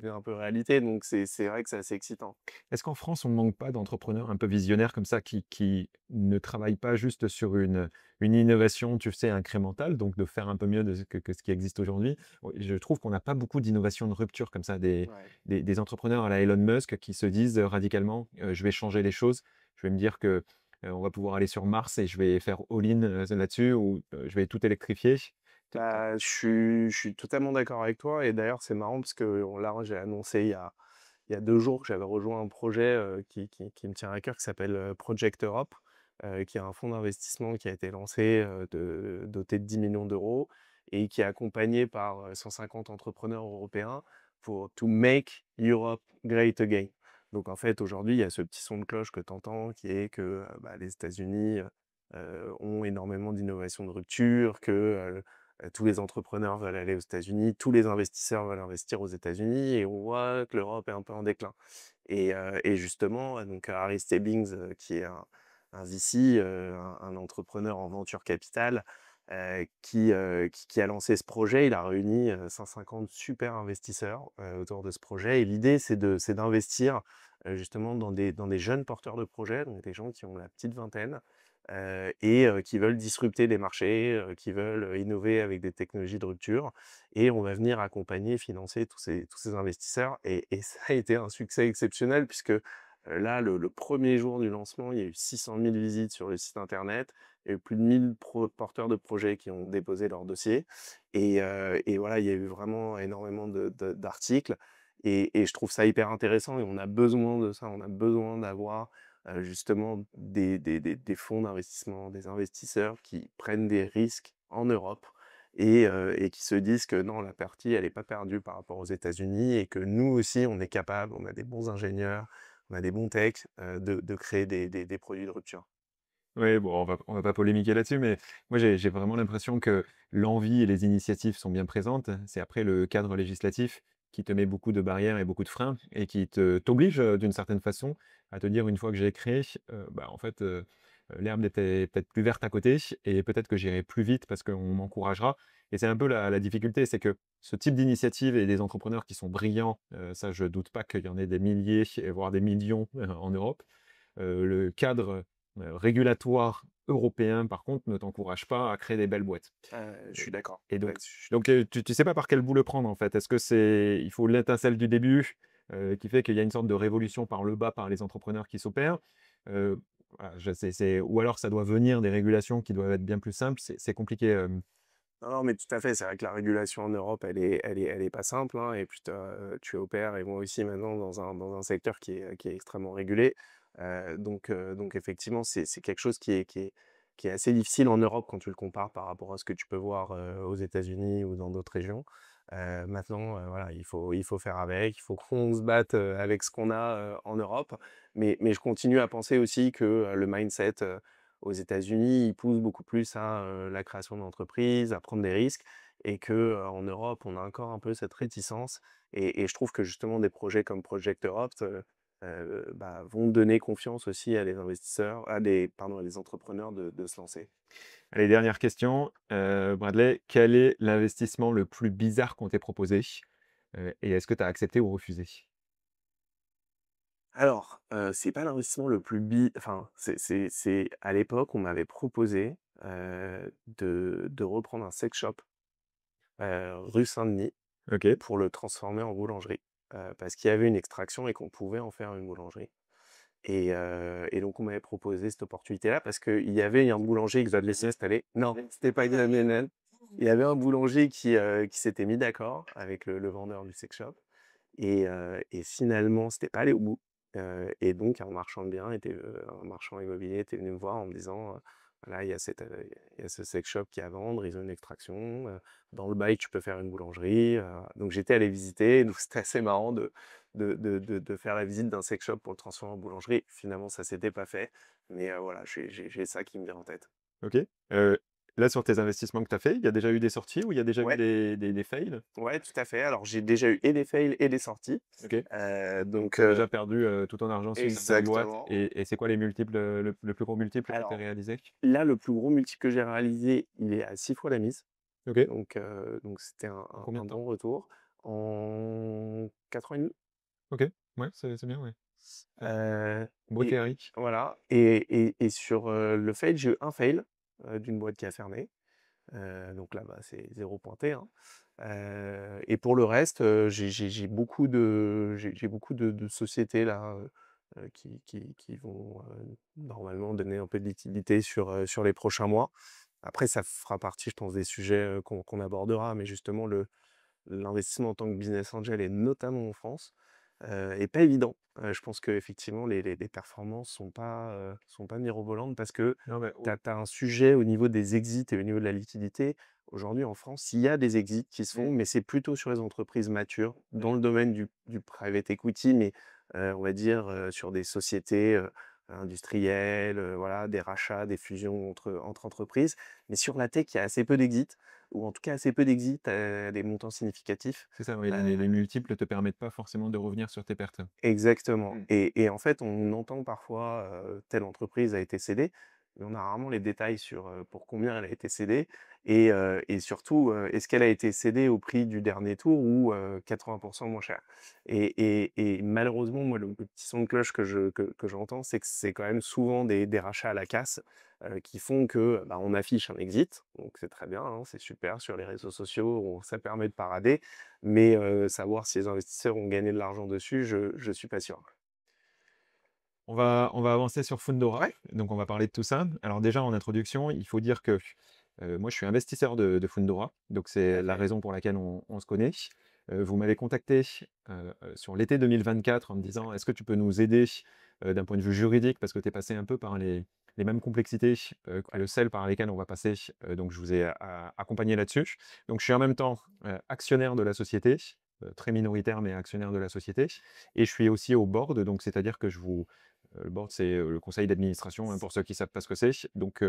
un peu réalité. Donc, c'est vrai que c'est assez excitant. Est-ce qu'en France, on ne manque pas d'entrepreneurs un peu visionnaires comme ça qui ne travaillent pas juste sur une innovation, tu sais, incrémentale, donc de faire un peu mieux que ce qui existe aujourd'hui? Oui, je trouve qu'on n'a pas beaucoup d'innovations de rupture comme ça, Ouais. des entrepreneurs à la Elon Musk qui se disent radicalement, je vais changer les choses, je vais me dire que on va pouvoir aller sur Mars et je vais faire all-in là-dessus ou je vais tout électrifier. Bah, je suis totalement d'accord avec toi. Et d'ailleurs, c'est marrant parce que là, j'ai annoncé il y a 2 jours que j'avais rejoint un projet qui me tient à cœur qui s'appelle Project Europe, qui est un fonds d'investissement qui a été lancé, doté de 10 millions d'euros et qui est accompagné par 150 entrepreneurs européens pour To Make Europe Great Again. Donc en fait, aujourd'hui, il y a ce petit son de cloche que tu entends qui est que bah, les États-Unis ont énormément d'innovations de rupture, que tous les entrepreneurs veulent aller aux États-Unis, tous les investisseurs veulent investir aux États-Unis et on voit que l'Europe est un peu en déclin. Et justement, donc Harry Stebbings, qui est un VC, un entrepreneur en venture capital, qui a lancé ce projet. Il a réuni 150 super investisseurs autour de ce projet. Et l'idée, c'est d'investir justement dans des jeunes porteurs de projets, donc des gens qui ont la petite vingtaine, qui veulent disrupter des marchés, qui veulent innover avec des technologies de rupture. Et on va venir accompagner, financer tous ces investisseurs. Et ça a été un succès exceptionnel puisque là, le premier jour du lancement, il y a eu 600 000 visites sur le site internet. Il y a eu plus de 1000 porteurs de projets qui ont déposé leur dossier. Et voilà, il y a eu vraiment énormément d'articles. Et je trouve ça hyper intéressant et on a besoin de ça. On a besoin d'avoir justement des fonds d'investissement, des investisseurs qui prennent des risques en Europe et qui se disent que non, la partie, elle n'est pas perdue par rapport aux États-Unis et que nous aussi, on est capable, on a des bons ingénieurs, on a des bons techs, de créer des produits de rupture. Oui, bon, on va pas polémiquer là-dessus, mais moi j'ai vraiment l'impression que l'envie et les initiatives sont bien présentes. C'est après le cadre législatif qui te met beaucoup de barrières et beaucoup de freins et qui t'oblige d'une certaine façon à te dire une fois que j'ai créé, bah, en fait, l'herbe n'était peut-être plus verte à côté et peut-être que j'irai plus vite parce qu'on m'encouragera. Et c'est un peu la difficulté, c'est que ce type d'initiative et des entrepreneurs qui sont brillants, ça je doute pas qu'il y en ait des milliers, voire des millions en Europe. Le cadre régulatoire européen, par contre, ne t'encourage pas à créer des belles boîtes. Je suis d'accord. Et donc, Là-dessus. tu sais pas par quel bout le prendre en fait. Est-ce que c'est, il faut l'étincelle du début qui fait qu'il y a une sorte de révolution par le bas par les entrepreneurs qui s'opèrent, euh, voilà, ou alors ça doit venir des régulations qui doivent être bien plus simples. C'est compliqué. Non, non, mais tout à fait. C'est vrai que la régulation en Europe, elle est pas simple, hein. Et puis, tu opères, et moi aussi maintenant, dans un secteur qui est extrêmement régulé. Donc effectivement, c'est quelque chose qui est assez difficile en Europe quand tu le compares par rapport à ce que tu peux voir aux États-Unis ou dans d'autres régions. Maintenant, voilà, il faut faire avec, il faut qu'on se batte avec ce qu'on a en Europe. Mais je continue à penser aussi que le mindset aux États-Unis, ils poussent beaucoup plus à la création d'entreprises, à prendre des risques, et que en Europe, on a encore un peu cette réticence. Et je trouve que justement des projets comme Project Europe bah, vont donner confiance aussi à des investisseurs, à des entrepreneurs de se lancer. Allez, dernière question. Bradley, quel est l'investissement le plus bizarre qu'on t'ait proposé? Et est-ce que tu as accepté ou refusé? Alors, c'est pas l'investissement le plus enfin, c'est à l'époque, on m'avait proposé de reprendre un sex shop rue Saint-Denis Ok. pour le transformer en boulangerie, parce qu'il y avait une extraction et qu'on pouvait en faire une boulangerie. Et donc on m'avait proposé cette opportunité-là parce qu'il y avait un boulanger qui doit te laisser installer. Non, c'était pas une MNL. Il y avait un boulanger qui s'était mis d'accord avec le vendeur du sex shop et finalement, c'était pas allé au bout. Et donc un marchand de biens un marchand immobilier était venu me voir en me disant, Voilà, il y a ce sex shop qui est à vendre, ils ont une extraction, dans le bail, tu peux faire une boulangerie, donc j'étais allé visiter, donc c'était assez marrant de faire la visite d'un sex shop pour le transformer en boulangerie. Finalement, ça s'était pas fait, mais voilà, j'ai ça qui me vient en tête. OK. Là, sur tes investissements que tu as fait, il y a déjà eu des sorties ou il y a déjà eu Ouais, des fails? ouais, tout à fait. Alors j'ai déjà eu et des fails et des sorties, OK. Donc donc tu as déjà perdu, tout ton argent sur certaines boîtes exactement. et c'est quoi les multiples, le plus gros multiple que tu as Alors réalisé? là, le plus gros multiple que j'ai réalisé, il est à 6 fois la mise. OK. Donc c'était un En un combien un de temps? bon retour en 4 ans et demi. OK. Ouais, c'est bien, ouais. Heu, Heu Brut et et Eric. voilà et sur, le fail, j'ai eu un fail, d'une boîte qui a fermé. Donc là, bah, c'est 0 pointé, hein. Et pour le reste, j'ai beaucoup de sociétés là, qui vont, normalement donner un peu de liquidité sur les prochains mois. Après ça fera partie, je pense, des sujets, qu'on abordera, mais justement l'investissement en tant que business angel et notamment en France, est pas évident. Je pense qu'effectivement les performances sont pas mirobolantes parce que Non, mais tu au as un sujet au niveau des exits et au niveau de la liquidité. Aujourd'hui en France, il y a des exits qui se font, mmh, mais c'est plutôt sur les entreprises matures, dans mmh. le domaine du private equity, mais on va dire, sur des sociétés, industrielles, voilà, des rachats, des fusions entre entreprises. Mais sur la tech, il y a assez peu d'exits ou en tout cas assez peu d'exits à des montants significatifs. C'est ça, oui, les Heu multiples te permettent pas forcément de revenir sur tes pertes. Exactement Mmh. et en fait, on entend parfois, telle entreprise a été cédée, mais on a rarement les détails sur, pour combien elle a été cédée et surtout, est-ce qu'elle a été cédée au prix du dernier tour ou 80 moins cher? Et malheureusement, moi, le petit son de cloche que j'entends, c'est que c'est quand même souvent des rachats à la casse, qui font que, bah, on affiche un exit, donc c'est très bien, hein, c'est super sur les réseaux sociaux, ça permet de parader, mais savoir si les investisseurs ont gagné de l'argent dessus, je suis pas sûr. On va avancer sur Fundora, Ouais, donc on va parler de tout ça. Alors déjà en introduction, il faut dire que, moi je suis investisseur de Fundora, donc tout c'est à la fait. raison pour laquelle on se connaît. Vous m'avez contacté, sur l'été 2024 en me disant: «Est-ce Exact. que tu peux nous aider, d'un point de vue juridique?» parce que tu es passé un peu par les mêmes complexités, Ouais, que celles par lesquelles on va passer, donc je vous ai accompagné là-dessus. Donc je suis en même temps, actionnaire de la société, très minoritaire mais actionnaire de la société et je suis aussi au board, donc c'est-à-dire que je vous le board, c'est, le conseil d'administration, hein, pour ceux qui ne savent pas ce que c'est. Donc,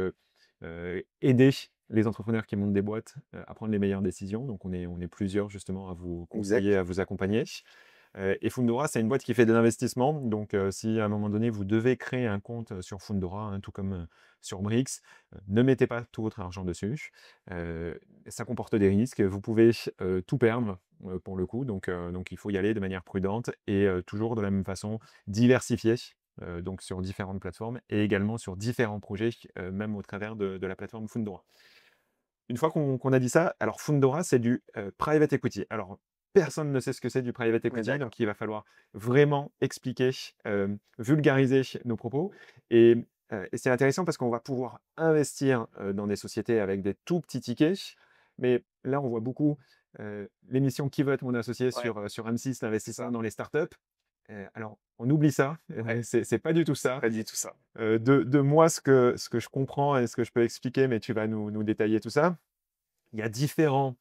aider les entrepreneurs qui montent des boîtes, à prendre les meilleures décisions. Donc on est plusieurs justement à vous conseiller, exact. à vous accompagner. Et Fundora, c'est une boîte qui fait de l'investissement. Donc, si à un moment donné, vous devez créer un compte, sur Fundora, hein, tout comme, sur Brix, ne mettez pas tout votre argent dessus. Ça comporte des risques. Vous pouvez, tout perdre, pour le coup. Donc il faut y aller de manière prudente et toujours de la même façon diversifier, donc sur différentes plateformes et également sur différents projets, même au travers de la plateforme Fundora. Une fois qu'on a dit ça, alors Fundora, c'est du, private equity. Alors, personne ne sait ce que c'est du private Mais equity, d'accord. donc il va falloir vraiment expliquer, vulgariser nos propos et c'est intéressant parce qu'on va pouvoir investir, dans des sociétés avec des tout petits tickets. Mais là, on voit beaucoup, l'émission «Qui veut être mon associé?» Ouais, sur M6, c'est l'investissement ça. dans les startups. Alors on oublie ça, Ouais, c'est pas du tout c'est ça. pas du tout ça. De moi, ce que je comprends et ce que je peux expliquer, mais tu vas nous détailler tout ça. Il y a différents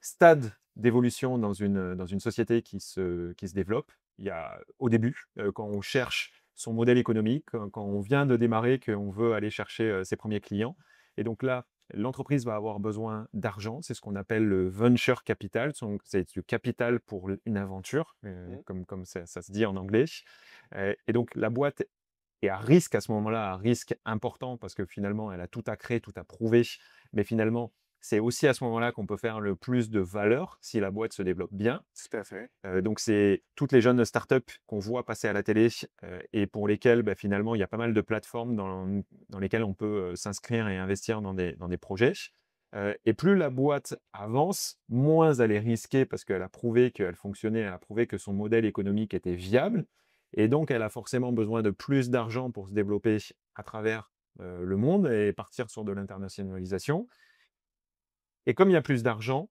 stades d'évolution dans une société qui se développe. Il y a au début, quand on cherche son modèle économique, quand on vient de démarrer, qu'on veut aller chercher, ses premiers clients et donc là, l'entreprise va avoir besoin d'argent. C'est ce qu'on appelle le venture capital, donc c'est du capital pour une aventure, Mmh. comme ça se dit en anglais, et donc la boîte est à risque à ce moment-là, à risque important parce que finalement, elle a tout à créer, tout à prouver. Mais finalement, c'est aussi à ce moment-là qu'on peut faire le plus de valeur si la boîte se développe bien. Tout à fait. Donc c'est toutes les jeunes startups qu'on voit passer à la télé, et pour lesquelles, bah, finalement, il y a pas mal de plateformes dans lesquelles on peut, s'inscrire et investir dans des projets. Et plus la boîte avance, moins elle est risquée parce qu'elle a prouvé qu'elle fonctionnait, elle a prouvé que son modèle économique était viable et donc elle a forcément besoin de plus d'argent pour se développer à travers, le monde et partir sur de l'internationalisation et comme il y a plus d'argent,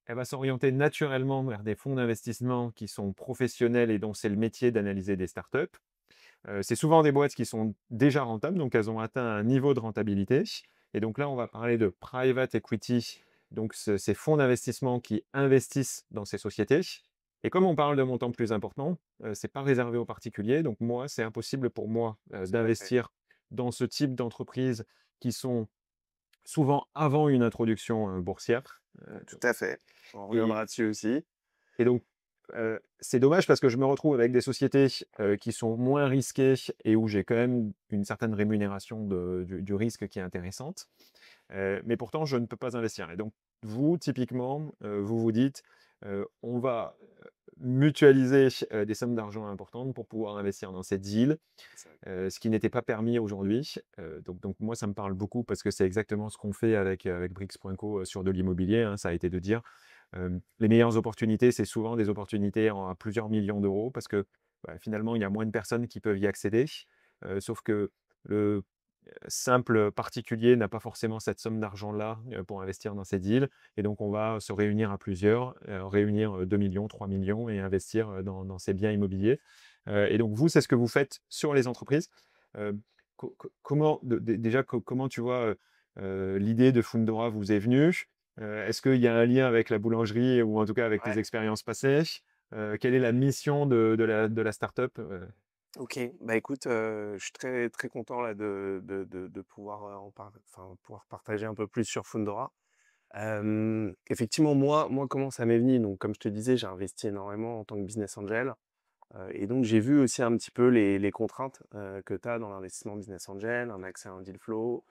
elle va s'orienter naturellement vers des fonds d'investissement qui sont professionnels et dont c'est le métier d'analyser des startups. C'est souvent des boîtes qui sont déjà rentables, donc elles ont atteint un niveau de rentabilité. Et donc là, on va parler de private equity, donc ces fonds d'investissement qui investissent dans ces sociétés. Et comme on parle de montants plus importants, c'est pas réservé aux particuliers. Donc moi, c'est impossible pour moi Tout à fait. d'investir dans ce type d'entreprises qui sont souvent avant une introduction boursière. Tout à fait. On Et reviendra dessus aussi. et donc, c'est dommage parce que je me retrouve avec des sociétés, qui sont moins risquées et où j'ai quand même une certaine rémunération du risque qui est intéressante. Mais pourtant, je ne peux pas investir. Et donc, vous, typiquement, vous vous dites, on va mutualiser des sommes d'argent importantes pour pouvoir investir dans cette deal, Exact. ce qui n'était pas permis aujourd'hui. Donc moi, ça me parle beaucoup parce que c'est exactement ce qu'on fait avec Brix.co sur de l'immobilier, hein. Ça a été de dire, les meilleures opportunités, c'est souvent des opportunités à plusieurs millions d'euros parce que bah, finalement, il y a moins de personnes qui peuvent y accéder. Sauf que le simple particulier n'a pas forcément cette somme d'argent-là pour investir dans ces deals. Et donc, on va se réunir à plusieurs, réunir 2 millions, 3 millions et investir dans ces biens immobiliers. Et donc, vous, c'est ce que vous faites sur les entreprises. Euh, Comment, déjà, comment tu vois l'idée de Fundora vous est venue? Est-ce qu'il y a un lien avec la boulangerie ou en tout cas avec tes Ouais. expériences passées? Quelle est la mission de la startup? OK. Bah, écoute, je suis très, très content là de pouvoir, pouvoir partager un peu plus sur Fundora. Effectivement, moi, comment ça m'est venu? Donc comme je te disais, j'ai investi énormément en tant que business angel, et donc j'ai vu aussi un petit peu les contraintes, que tu as dans l'investissement business angel, un accès à un deal flow.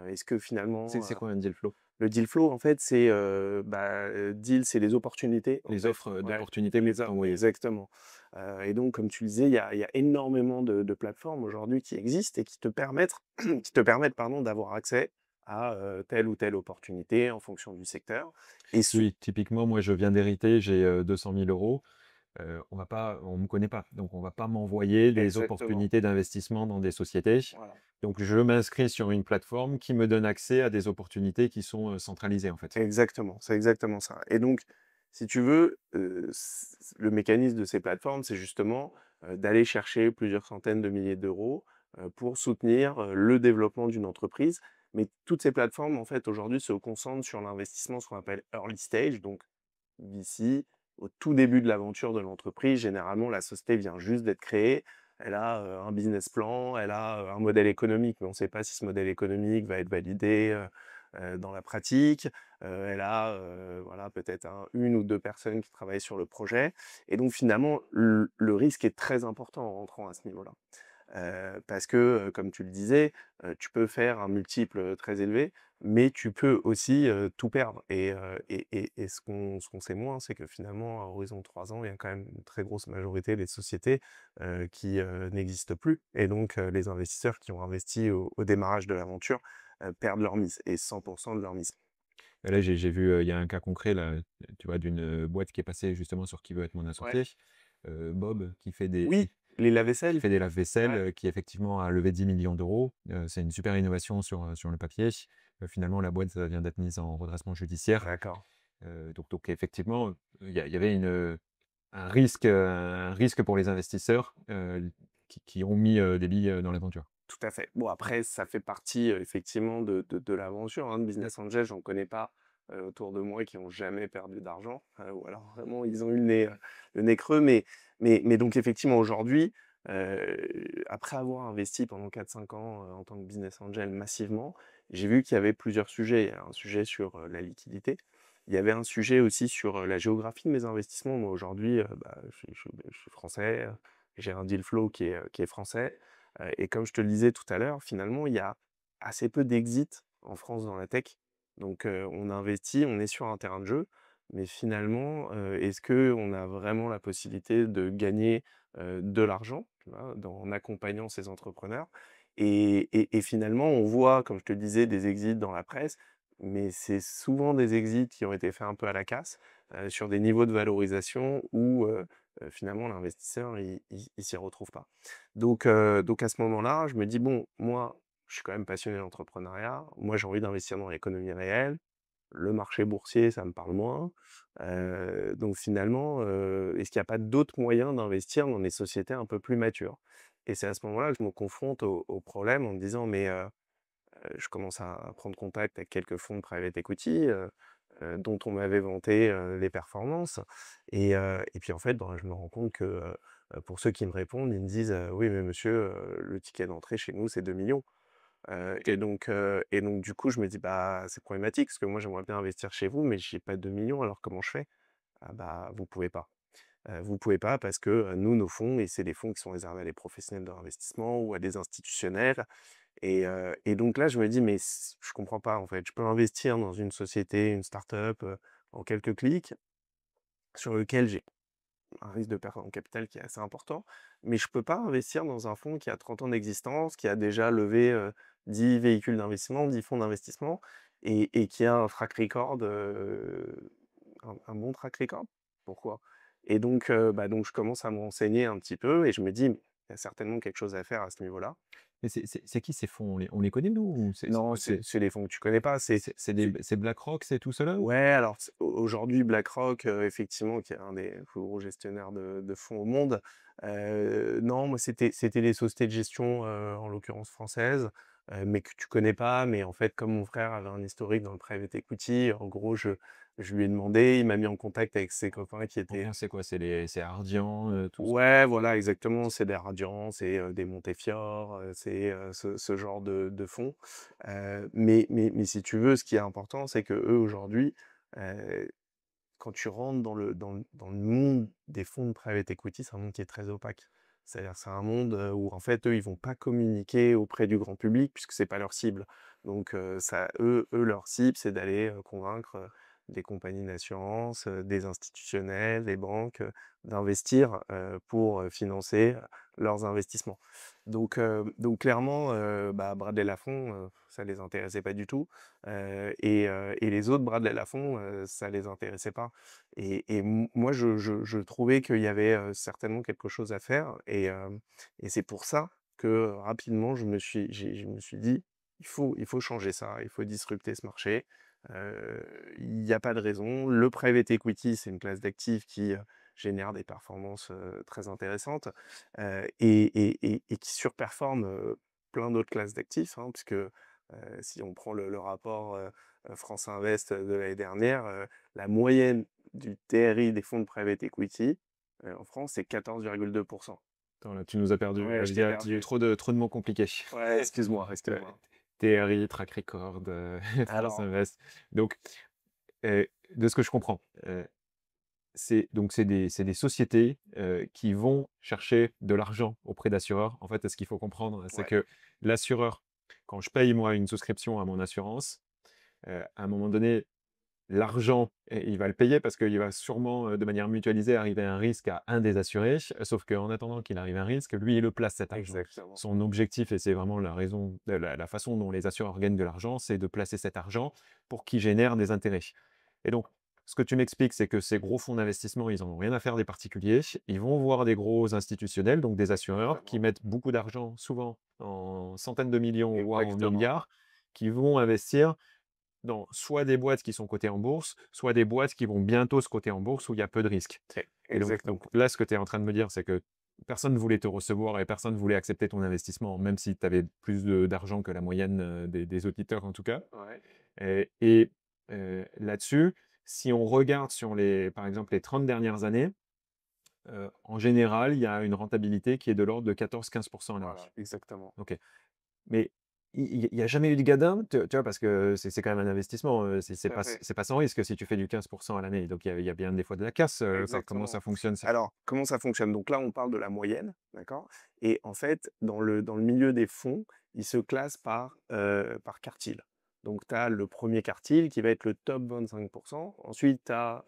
Est-ce que C'est finalement, c'est quoi un deal flow? le deal flow, en fait, c'est, deal, c'est les opportunités, en Les fait. offres Ouais, d'opportunités que vous les offres, envoyez. exactement. Et donc, comme tu le disais, il y a énormément de plateformes aujourd'hui qui existent et qui te permettent, pardon, d'avoir accès à telle ou telle opportunité en fonction du secteur. Et Oui, typiquement, moi, je viens d'hériter, j'ai 200 000 euros. On me connaît pas, donc on va pas m'envoyer des exactement. opportunités d'investissement dans des sociétés. Voilà. Donc, je m'inscris sur une plateforme qui me donne accès à des opportunités qui sont centralisées, en fait. Exactement, c'est exactement ça. Et donc, si tu veux, le mécanisme de ces plateformes, c'est justement, d'aller chercher plusieurs centaines de milliers d'euros, pour soutenir, le développement d'une entreprise. Mais toutes ces plateformes, en fait, aujourd'hui, se concentrent sur l'investissement, ce qu'on appelle early stage, donc VC, au tout début de l'aventure de l'entreprise. Généralement, la société vient juste d'être créée. Elle a, un business plan, elle a, un modèle économique, mais on ne sait pas si ce modèle économique va être validé, dans la pratique. Elle a, voilà, peut-être 1 ou 2 personnes qui travaillent sur le projet et donc finalement, le risque est très important en rentrant à ce niveau-là. Parce que, comme tu le disais, tu peux faire un multiple, très élevé, mais tu peux aussi, tout perdre et ce qu'on sait moins, c'est que finalement, à horizon de 3 ans, il y a quand même une très grosse majorité des sociétés, qui, n'existent plus et donc les investisseurs qui ont investi au démarrage de l'aventure, perdent leur mise et 100 de leur mise. Et là, j'ai vu, il y a un cas concret, là, tu vois, d'une boîte qui est passée justement sur Qui veut être mon Ouais. associé. Bob, Oui, les qui lave-vaisselle. fait des lave-vaisselle, Ouais. qui effectivement a levé 10 millions d'euros. C'est une super innovation sur le papier. Finalement, la boîte vient d'être mise en redressement judiciaire. D'accord. Donc effectivement, il y avait un risque pour les investisseurs qui ont mis des billes dans l'aventure. Tout à fait. Bon après, ça fait partie, effectivement de l'aventure, hein, de business angel. J'en connais pas, autour de moi qui ont jamais perdu d'argent, ou alors vraiment ils ont eu le nez creux. Mais donc effectivement aujourd'hui, après avoir investi pendant 4 5 ans, en tant que business angel massivement, j'ai vu qu'il y avait plusieurs sujets. Il y a un sujet sur, la liquidité. Il y avait un sujet aussi sur, la géographie de mes investissements. Moi aujourd'hui, je suis français, j'ai un deal flow qui est français. Et comme je te le disais tout à l'heure, finalement, il y a assez peu d'exits en France dans la tech. Donc, on investit, on est sur un terrain de jeu, mais finalement, est-ce qu'on a vraiment la possibilité de gagner, de l'argent, tu vois, en accompagnant ces entrepreneurs? Et finalement, on voit, comme je te le disais, des exits dans la presse, mais c'est souvent des exits qui ont été faits un peu à la casse, sur des niveaux de valorisation où, finalement l'investisseur il s'y retrouve pas. Donc à ce moment-là, je me dis: «Bon, moi, je suis quand même passionné d'entrepreneuriat. Moi, j'ai envie d'investir dans l'économie réelle. Le marché boursier, ça me parle moins. Donc finalement, est-ce qu'il n'y a pas d'autres moyens d'investir dans des sociétés un peu plus matures? Et c'est à ce moment-là que je me confronte au problème en me disant: «Mais» je commence à prendre contact avec quelques fonds de private equity, dont on m'avait vanté, les performances et puis en fait, ben, je me rends compte que, pour ceux qui me répondent, ils me disent: «Oui mais monsieur, le ticket d'entrée chez nous, c'est 2 millions. Et donc du coup, je me dis: «Bah, c'est problématique parce que moi, j'aimerais bien investir chez vous, mais j'ai pas 2 millions. Alors comment je fais?» «Ah bah, vous pouvez pas. Vous pouvez pas parce que, nous, nos fonds et c'est des fonds qui sont réservés à des professionnels de l'investissement ou à des institutionnels et donc là, je me dis: «Mais je comprends pas, en fait. Je peux investir dans une société, une start-up, en quelques clics, sur lequel j'ai un risque de perte en capital qui est assez important, mais je peux pas investir dans un fonds qui a 30 ans d'existence, qui a déjà levé, 10 véhicules d'investissement, 10 fonds d'investissement et qui a un track record, un bon track record. Pourquoi?» Et donc donc je commence à me renseigner un petit peu et je me dis: «Mais il y a certainement quelque chose à faire à ce niveau-là». Mais c'est qui ces fonds? On les connaît nous ou Non, c'est des fonds que tu connais pas, c'est BlackRock, c'est tout cela ou? ouais, alors aujourd'hui BlackRock, effectivement, qui est un des plus gros gestionnaires de fonds au monde, non, moi c'était des sociétés de gestion, en l'occurrence françaises, mais que tu connais pas. Mais en fait, comme mon frère avait un historique dans le private equity, en gros, je lui ai demandé, il m'a mis en contact avec ses copains qui étaient Combien c'est quoi? C'est Ardian, tout ce ouais, voilà, exactement, c'est des Radian, c'est, des Montefiore, c'est, ce genre de fonds. Mais si tu veux, ce qui est important, c'est qu'eux, aujourd'hui, heu quand tu rentres dans le monde des fonds de private equity, c'est un monde qui est très opaque. C'est-à-dire, c'est un monde, où en fait, eux, ils vont pas communiquer auprès du grand public puisque c'est pas leur cible. Donc, ça leur cible, c'est d'aller, convaincre, des compagnies d'assurance, des institutionnels, des banques, d'investir, pour, financer, leurs investissements. Donc clairement, Bradley Lafond, ça les intéressait pas du tout, et les autres Bradley Lafond, ça les intéressait pas. Moi, je trouvais qu'il y avait, certainement quelque chose à faire et c'est pour ça que, rapidement, je me suis dit: «Il faut changer ça, il faut disrupter ce marché». Il y a pas de raison. Le private equity, c'est une classe d'actifs qui, génère des performances, très intéressantes, et qui surperforme, plein d'autres classes d'actifs, hein, puisque, si on prend le rapport, France Invest de l'année dernière, la moyenne du TRI des fonds de private equity, en France, c'est 14,2. Attends là, tu nous as perdu. Ouais, je Il y t'ai a perdu. trop de mots compliqués. Ouais, excuse-moi, Heu, excuse-moi. TRI, track record, France Alors Invest. Donc, de ce que je comprends, c'est des sociétés, qui vont chercher de l'argent auprès d'assureurs. En fait, ce qu'il faut comprendre, c'est ouais, que l'assureur, quand je paye moi une souscription à mon assurance, à un moment donné, l'argent, il va le payer parce qu'il va sûrement, de manière mutualisée, arriver un risque à un des assurés. Sauf qu'en attendant qu'il arrive un risque, lui, il le place cet argent. exactement. Son objectif, et c'est vraiment la raison, la façon dont les assureurs gagnent de l'argent, c'est de placer cet argent pour qu'il génère des intérêts. Et donc, ce que tu m'expliques, c'est que ces gros fonds d'investissement, ils en ont rien à faire des particuliers. Ils vont voir des gros institutionnels, donc des assureurs, qui Exactement. mettent beaucoup d'argent, souvent en centaines de millions, voire en Exactement. milliards, qui vont investir dans soit des boîtes qui sont cotées en bourse, soit des boîtes qui vont bientôt se coter en bourse où il y a peu de risques. Et donc Exactement. là, ce que tu es en train de me dire, c'est que personne ne voulait te recevoir et personne ne voulait accepter ton investissement, même si tu avais plus d'argent que la moyenne des auditeurs en tout cas. Ouais. Là-dessus, si on regarde sur par exemple, les 30 dernières années, en général, il y a une rentabilité qui est de l'ordre de 14-15% à l'année. Voilà, exactement. Ok. Mais il y a jamais eu de gain, tu vois? Parce que c'est quand même un investissement, Tout à fait. c'est pas sans risque si tu fais du 15% à l'année. Donc il y a bien des fois de la casse, comment ça Exactement. fonctionne ça? Alors, comment ça fonctionne? Donc là, on parle de la moyenne, d'accord? Et en fait, dans le milieu des fonds, ils se classent par quartile. Donc tu as le premier quartile qui va être le top 25. Ensuite, tu as,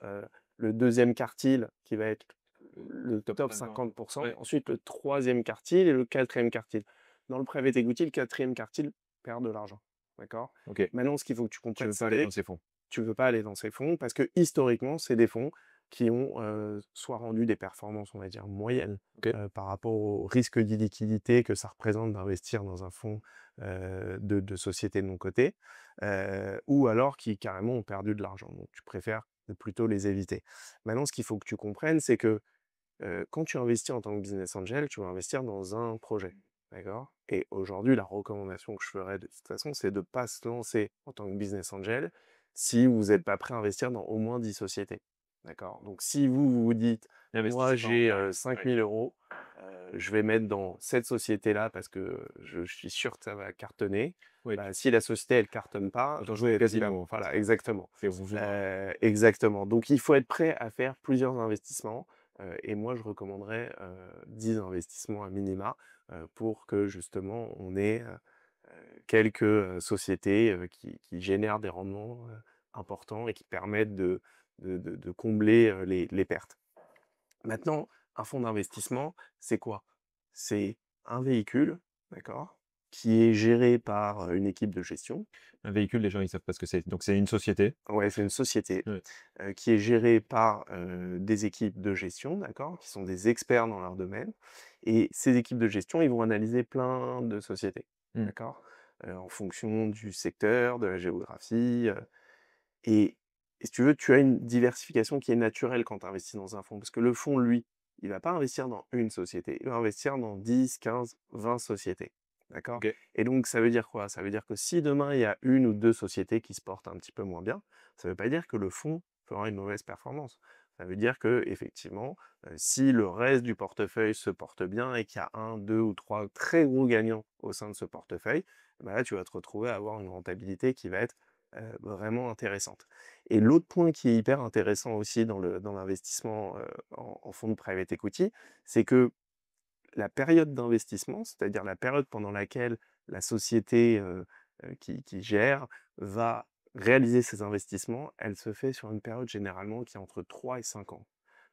le deuxième quartile qui va être le Top top 50. 50. Ouais, Ensuite, le troisième quartile et le quatrième quartile. Dans le private equity, le quatrième quartile perd de l'argent, d'accord? OK. Maintenant, ce qu'il faut que tu Tu comprennes, veux pas aller c'est dans ces fonds? tu veux pas aller dans ces fonds parce que historiquement, c'est des fonds qui ont soit rendu des performances, on va dire, moyennes OK. par rapport au risque d'illiquidité que ça représente d'investir dans un fonds de société non cotée, ou alors qui carrément ont perdu de l'argent. Donc tu préfères plutôt les éviter. Maintenant, ce qu'il faut que tu comprennes, c'est que quand tu investis en tant que business angel, tu vas investir dans un projet, d'accord? Et aujourd'hui, la recommandation que je ferais de toute façon, c'est de ne pas se lancer en tant que business angel si vous n'êtes pas prêt à investir dans au moins 10 sociétés, d'accord? Donc si vous vous dites: «Moi, Investissez pas en j'ai direct. 5 Ouais. 000 €, je vais mettre dans cette société-là parce que je suis sûr que ça va cartonner». Ouais, Bah, si la société, elle cartonne pas, autant jouer au bah, casino, en fait. voilà, exactement. C'est revoir. Exactement. Donc il faut être prêt à faire plusieurs investissements. Et moi, je recommanderais 10 investissements à minima pour que justement on ait quelques sociétés qui génèrent des rendements importants et qui permettent de combler les pertes. Maintenant, un fonds d'investissement, c'est quoi? C'est un véhicule, d'accord, qui est géré par une équipe de gestion. Un véhicule, les gens, ils savent pas ce que c'est. Donc c'est une société. Ouais, c'est une société Ouais. qui est gérée par des équipes de gestion, d'accord, qui sont des experts dans leur domaine. Et ces équipes de gestion, ils vont analyser plein de sociétés, Mmh. d'accord, en fonction du secteur, de la géographie. Et, et si tu veux, tu as une diversification qui est naturelle quand tu investis dans un fonds. Parce que le fonds, lui, il va pas investir dans une société, il va investir dans 10, 15, 20 sociétés. D'accord? OK. Et donc, ça veut dire quoi? Ça veut dire que si demain, il y a une ou deux sociétés qui se portent un petit peu moins bien, ça ne veut pas dire que le fonds fera une mauvaise performance. Ça veut dire que, effectivement, si le reste du portefeuille se porte bien et qu'il y a un, deux ou trois très gros gagnants au sein de ce portefeuille, bah là, tu vas te retrouver à avoir une rentabilité qui va être vraiment intéressante. Et l'autre point qui est hyper intéressant aussi dans l'investissement en fonds de private equity, c'est que la période d'investissement, c'est-à-dire la période pendant laquelle la société qui gère va réaliser ses investissements, elle se fait sur une période généralement qui est entre 3 et 5 ans.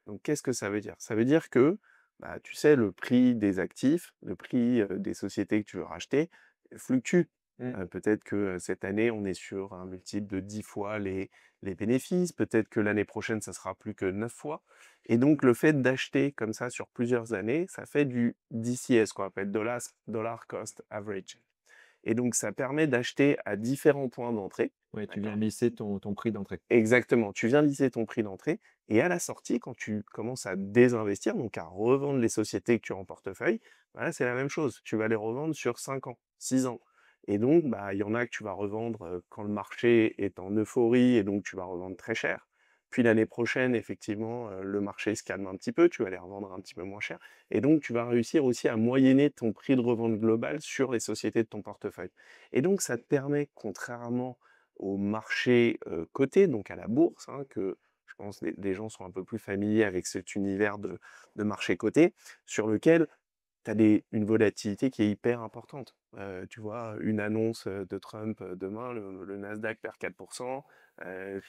Donc qu'est-ce que ça veut dire? Ça veut dire que, bah, tu sais, le prix des actifs, le prix des sociétés que tu veux racheter fluctue. Mmh. Peut-être que cette année, on est sur un multiple de 10 fois les bénéfices, peut-être que l'année prochaine, ça sera plus que 9 fois. Et donc, le fait d'acheter comme ça sur plusieurs années, ça fait du DCS, qu'on appelle Dollar Cost Average. Et donc, ça permet d'acheter à différents points d'entrée. Ouais, tu viens D'accord? lisser ton prix d'entrée. Exactement. Tu viens lisser ton prix d'entrée et à la sortie, quand tu commences à désinvestir, donc à revendre les sociétés que tu as en portefeuille, bah là, c'est la même chose. Tu vas les revendre sur 5 ans, 6 ans. Et donc, bah, il y en a que tu vas revendre quand le marché est en euphorie et donc tu vas revendre très cher. Puis l'année prochaine, effectivement, le marché se calme un petit peu, tu vas les revendre un petit peu moins cher. Et donc, tu vas réussir aussi à moyenner ton prix de revente global sur les sociétés de ton portefeuille. Et donc, ça te permet, contrairement au marché coté, donc à la bourse, hein, que je pense les gens sont un peu plus familiers avec cet univers de marché coté, sur lequel tu as une volatilité qui est hyper importante. Tu vois, une annonce de Trump demain, le Nasdaq perd 4%,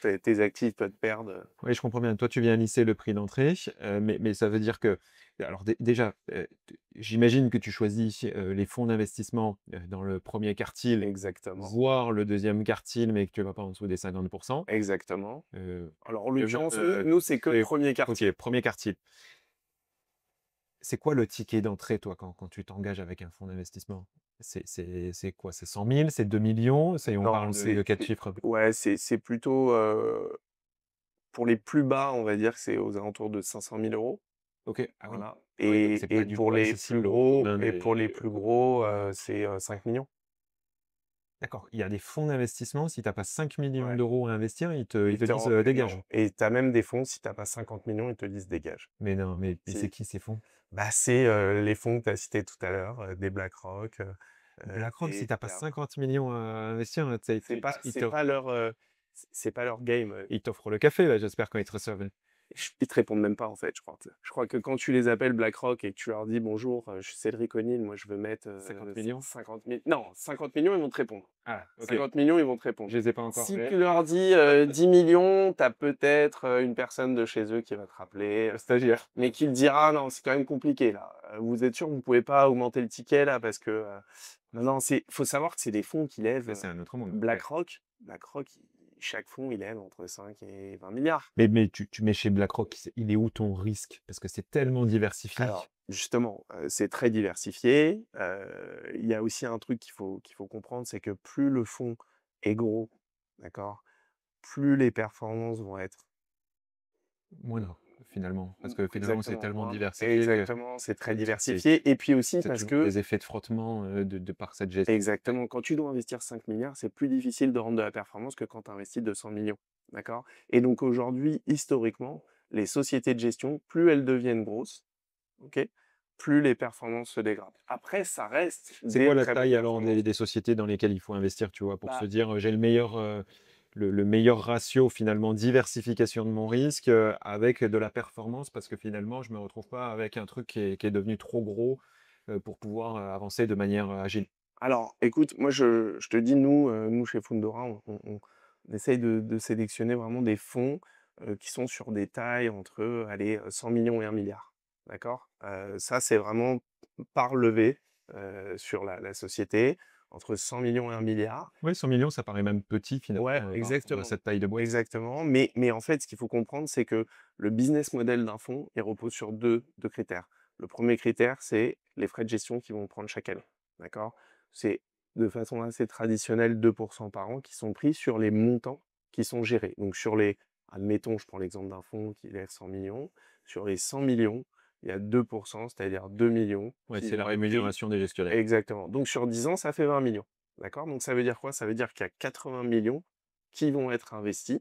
tes actifs peuvent perdre. Oui, je comprends bien. Toi, tu viens lisser le prix d'entrée, mais ça veut dire que alors déjà, j'imagine que tu choisis, les fonds d'investissement, dans le premier quartile, Exactement, voire le deuxième quartile, mais que tu ne vas pas en dessous des 50. exactement. Heu, Alors en je l'occurrence, nous c'est que le oui, premier OK, quartile. premier quartile. C'est quoi le ticket d'entrée, toi, quand tu t'engages avec un fonds d'investissement? C'est quoi? C'est 100 000, c'est 2 millions, c'est on Non, parle de quel chiffre? ouais, c'est plutôt pour les plus bas, on va dire que c'est aux alentours de 500 000 €. OK, ah oui. Voilà. Ah oui, donc c'est pas du tout accessible au commun Pour les des plus gros, c'est 5 millions. d'accord, il y a des fonds d'investissement, si tu as pas 5 millions Ouais. d'euros à investir, ils te Et disent, non, «Dégage». et tu as même des fonds, si tu as pas 50 millions, ils te disent: «Dégage». Mais non, mais c'est Si. qui ces fonds? Bah, c'est les fonds que tu as cités tout à l'heure, des BlackRock, BlackRock, si des tu as pas 50 millions à investir, tu sais, c'est pas leur game. ils t'offrent le café, là, j'espère, quand ils te reçoivent. Ils te répondent même pas en fait, je crois. Je crois que quand tu les appelles BlackRock et que tu leur dis: «Bonjour, je suis Cédric O'Neill, moi je veux mettre, 50 millions. 50 000». Non, 50 millions, ils vont te répondre. Ah, OK. 50 millions, ils vont te répondre. Je les ai pas encore. Si Mais tu leur dis 10 millions, tu as peut-être une personne de chez eux qui va te rappeler, le stagiaire. mais qui te dira: «Non, c'est quand même compliqué là. Vous êtes sûr que vous pouvez pas augmenter le ticket là parce que» non, non, faut savoir que c'est des fonds qui lèvent, Ça, c'est un autre monde. Ouais. BlackRock, chaque fonds, il aide entre 5 et 20 milliards. Mais tu mets chez BlackRock, il est où ton risque? Parce que c'est tellement diversifié. Alors, justement, c'est très diversifié. Il y a aussi un truc qu'il faut comprendre, c'est que plus le fonds est gros, d'accord? Plus les performances vont être Moindre, finalement. Parce que finalement, c'est exactement tellement moindres. diversifié que Exactement, c'est très c'est diversifié et puis aussi tu parce toujours que des effets de frottement, de par cette gestion. exactement, quand tu dois investir 5 milliards, c'est plus difficile de rendre de la performance que quand tu investis 200 millions, d'accord? Et donc aujourd'hui, historiquement, les sociétés de gestion, plus elles deviennent grosses, OK, plus les performances se dégradent. Après, ça reste C'est des quoi la très bonnes taille alors performances. des sociétés dans lesquelles il faut investir, tu vois, pour se Bah, dire, j'ai le meilleur ratio finalement diversification de mon risque, avec de la performance parce que finalement je me retrouve pas avec un truc qui est devenu trop gros, pour pouvoir, avancer de manière, agile. alors écoute, moi je te dis, nous chez Fundora, on essaye de sélectionner vraiment des fonds, qui sont sur des tailles entre, allez, 100 millions et 1 milliard. D'accord? Ça, c'est vraiment par levée, sur la société, entre 100 millions et 1 milliard. Ouais, 100 millions ça paraît même petit finalement, Ouais, par rapport à exactement. cette taille de boîte. Exactement, mais en fait, ce qu'il faut comprendre, c'est que le business model d'un fonds, il repose sur deux critères. Le premier critère, c'est les frais de gestion qu'ils vont prendre chaque année, d'accord? C'est de façon assez traditionnelle 2 par an qui sont pris sur les montants qui sont gérés. Donc sur les admettons, je prends l'exemple d'un fonds qui lève 100 millions, sur les 100 millions, il y a 2, c'est-à-dire 2 millions Ouais, qui c'est la vont être pris rémunération des gestionnaires. exactement. Donc sur 10 ans, ça fait 20 millions, d'accord? Donc ça veut dire quoi? Ça veut dire qu'il y a 80 millions qui vont être investis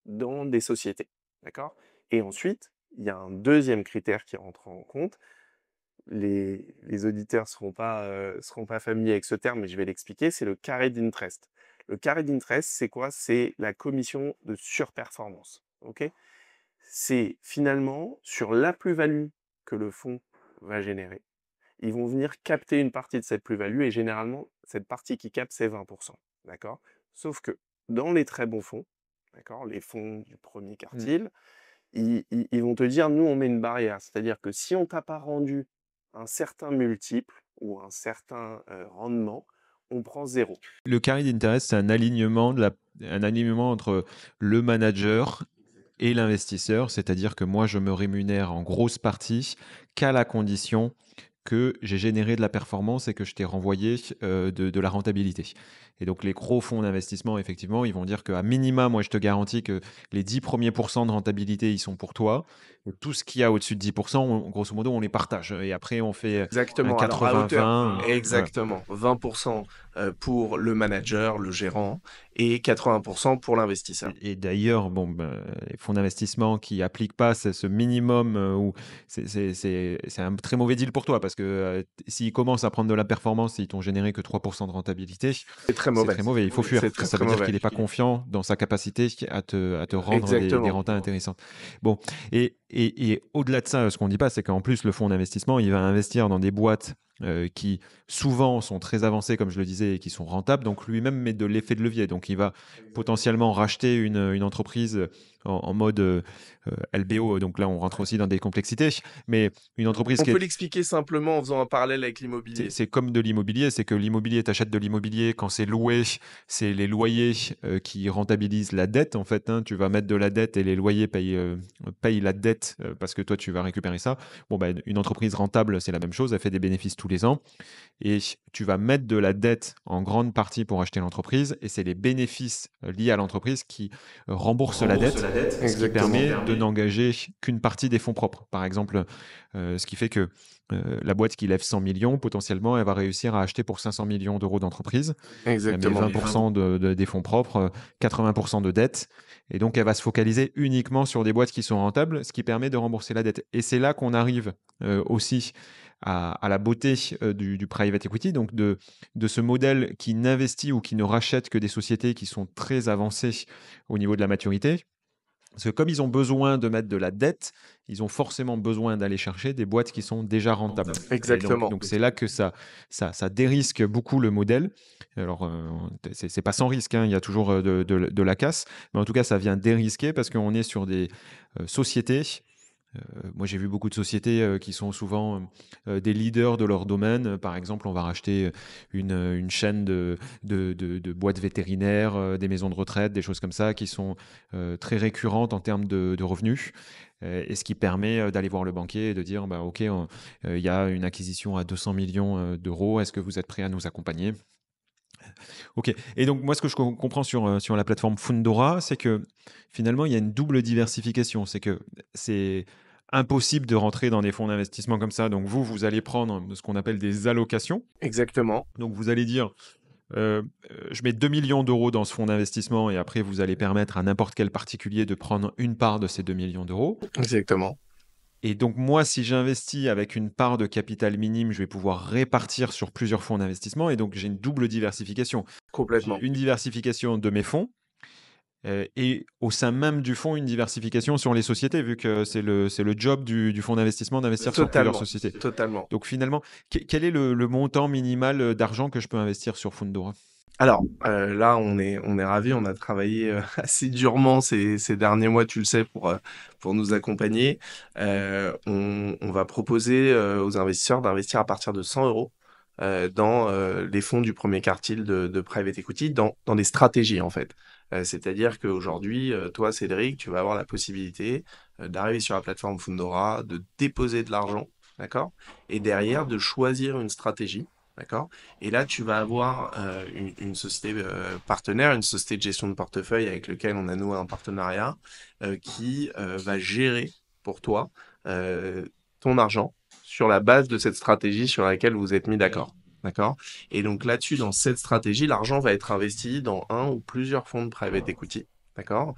dans des sociétés, d'accord? Et ensuite, il y a un deuxième critère qui rentre en compte. Les auditeurs seront pas familiers avec ce terme, mais je vais l'expliquer, c'est le carré d'interest. Le carré d'interest, c'est quoi? C'est la commission de surperformance, OK? C'est finalement sur la plus-value que le fonds va générer, ils vont venir capter une partie de cette plus-value et généralement, cette partie qui capte, c'est 20, d'accord? Sauf que dans les très bons fonds, d'accord, les fonds du premier Mmh. quartile, ils vont te dire: «Nous, on met une barrière». C'est-à-dire que si on t'a pas rendu un certain multiple ou un certain, rendement, on prend zéro. Le carry d'interest, c'est un alignement entre le manager et l'investisseur, c'est-à-dire que moi, je me rémunère en grosse partie qu'à la condition que j'ai généré de la performance et que je t'ai renvoyé de la rentabilité. Et donc, les gros fonds d'investissement, effectivement, ils vont dire qu'à minima, moi, je te garantis que les 10 premiers pourcents de rentabilité, ils sont pour toi. Et tout ce qu'il y a au-dessus de 10%, grosso modo, on les partage. Et après, on fait un Exactement, alors à hauteur 80-20. Voilà. exactement, 20 pour le manager, le gérant et 80 pour l'investisseur. Et d'ailleurs, bon, ben, les fonds d'investissement qui appliquent pas ce minimum, ou c'est un très mauvais deal pour toi parce que s'ils commencent à prendre de la performance et ils t'ont généré que 3% de rentabilité, C'est très c'est mauvais. très mauvais. Il faut fuir. C'est très, Ça très veut dire mauvais. qu'il n'est pas confiant dans sa capacité à te rendre des Exactement. rentas intéressantes. Bon, et au-delà de ça, ce qu'on ne dit pas, c'est qu'en plus, le fonds d'investissement, il va investir dans des boîtes qui souvent sont très avancées, comme je le disais, et qui sont rentables. Donc lui-même met de l'effet de levier. Donc il va potentiellement racheter une entreprise en mode LBO. Donc là, on rentre aussi dans des complexités. Mais une entreprise On qui peut est l'expliquer simplement en faisant un parallèle avec l'immobilier. c'est comme de l'immobilier, c'est que l'immobilier, tu achètes de l'immobilier quand c'est loué, c'est les loyers qui rentabilisent la dette en fait, hein. Tu vas mettre de la dette et les loyers payent la dette parce que toi tu vas récupérer ça. Bon, bah, une entreprise rentable, c'est la même chose, elle fait des bénéfices tous les ans et tu vas mettre de la dette en grande partie pour acheter l'entreprise et c'est les bénéfices liés à l'entreprise qui remboursent la dette, ce qui Exactement. permet de n'engager qu'une partie des fonds propres. Par exemple, ce qui fait que la boîte qui lève 100 millions, potentiellement, elle va réussir à acheter pour 500 millions d'euros d'entreprise. Elle met Exactement. 20% des fonds propres, 80% de dette. Et donc, elle va se focaliser uniquement sur des boîtes qui sont rentables, ce qui permet de rembourser la dette. Et c'est là qu'on arrive aussi à la beauté du private equity, donc de ce modèle qui n'investit ou qui ne rachète que des sociétés qui sont très avancées au niveau de la maturité. Parce que comme ils ont besoin de mettre de la dette, ils ont forcément besoin d'aller chercher des boîtes qui sont déjà rentables. Et donc, Exactement. donc c'est là que ça dérisque beaucoup le modèle. Alors, c'est pas sans risque, hein, il y a toujours de la casse, mais en tout cas, ça vient dérisquer parce qu'on est sur des sociétés Moi, j'ai vu beaucoup de sociétés qui sont souvent des leaders de leur domaine. Par exemple, on va racheter une chaîne de boîtes vétérinaires, des maisons de retraite, des choses comme ça, qui sont très récurrentes en termes de revenus. Et ce qui permet d'aller voir le banquier et de dire, bah, OK, il y a une acquisition à 200 millions d'euros, est-ce que vous êtes prêt à nous accompagner? OK. Et donc, moi, ce que je comprends sur la plateforme Fundora, c'est que finalement, il y a une double diversification. C'est que c'est impossible de rentrer dans des fonds d'investissement comme ça. Donc, vous allez prendre ce qu'on appelle des allocations. Exactement, Donc, vous allez dire, je mets 2 millions d'euros dans ce fonds d'investissement et après, vous allez permettre à n'importe quel particulier de prendre une part de ces 2 millions d'euros. exactement, Et donc, moi, si j'investis avec une part de capital minime, je vais pouvoir répartir sur plusieurs fonds d'investissement. Et donc, j'ai une double diversification. J'ai complètement. une diversification de mes fonds et au sein même du fonds, une diversification sur les sociétés, vu que c'est le job du fonds d'investissement d'investir sur plusieurs Totalement, sociétés. totalement. Donc finalement, quel est le montant minimal d'argent que je peux investir sur Fundora? Alors, là, on est ravis, on a travaillé assez durement ces derniers mois, tu le sais, pour nous accompagner. On va proposer aux investisseurs d'investir à partir de 100 euros dans les fonds du premier quartile de private equity, dans des stratégies en fait. C'est-à-dire qu'aujourd'hui, toi, Cédric, tu vas avoir la possibilité d'arriver sur la plateforme Fundora, de déposer de l'argent, d'accord? Et derrière, de choisir une stratégie. D'accord? Et là, tu vas avoir une société partenaire, une société de gestion de portefeuille avec lequel on a noué un partenariat qui va gérer pour toi euh, ton argent sur la base de cette stratégie sur laquelle vous êtes mis d'accord. D'accord? Et donc là-dessus, dans cette stratégie, l'argent va être investi dans un ou plusieurs fonds de private equity. D'accord?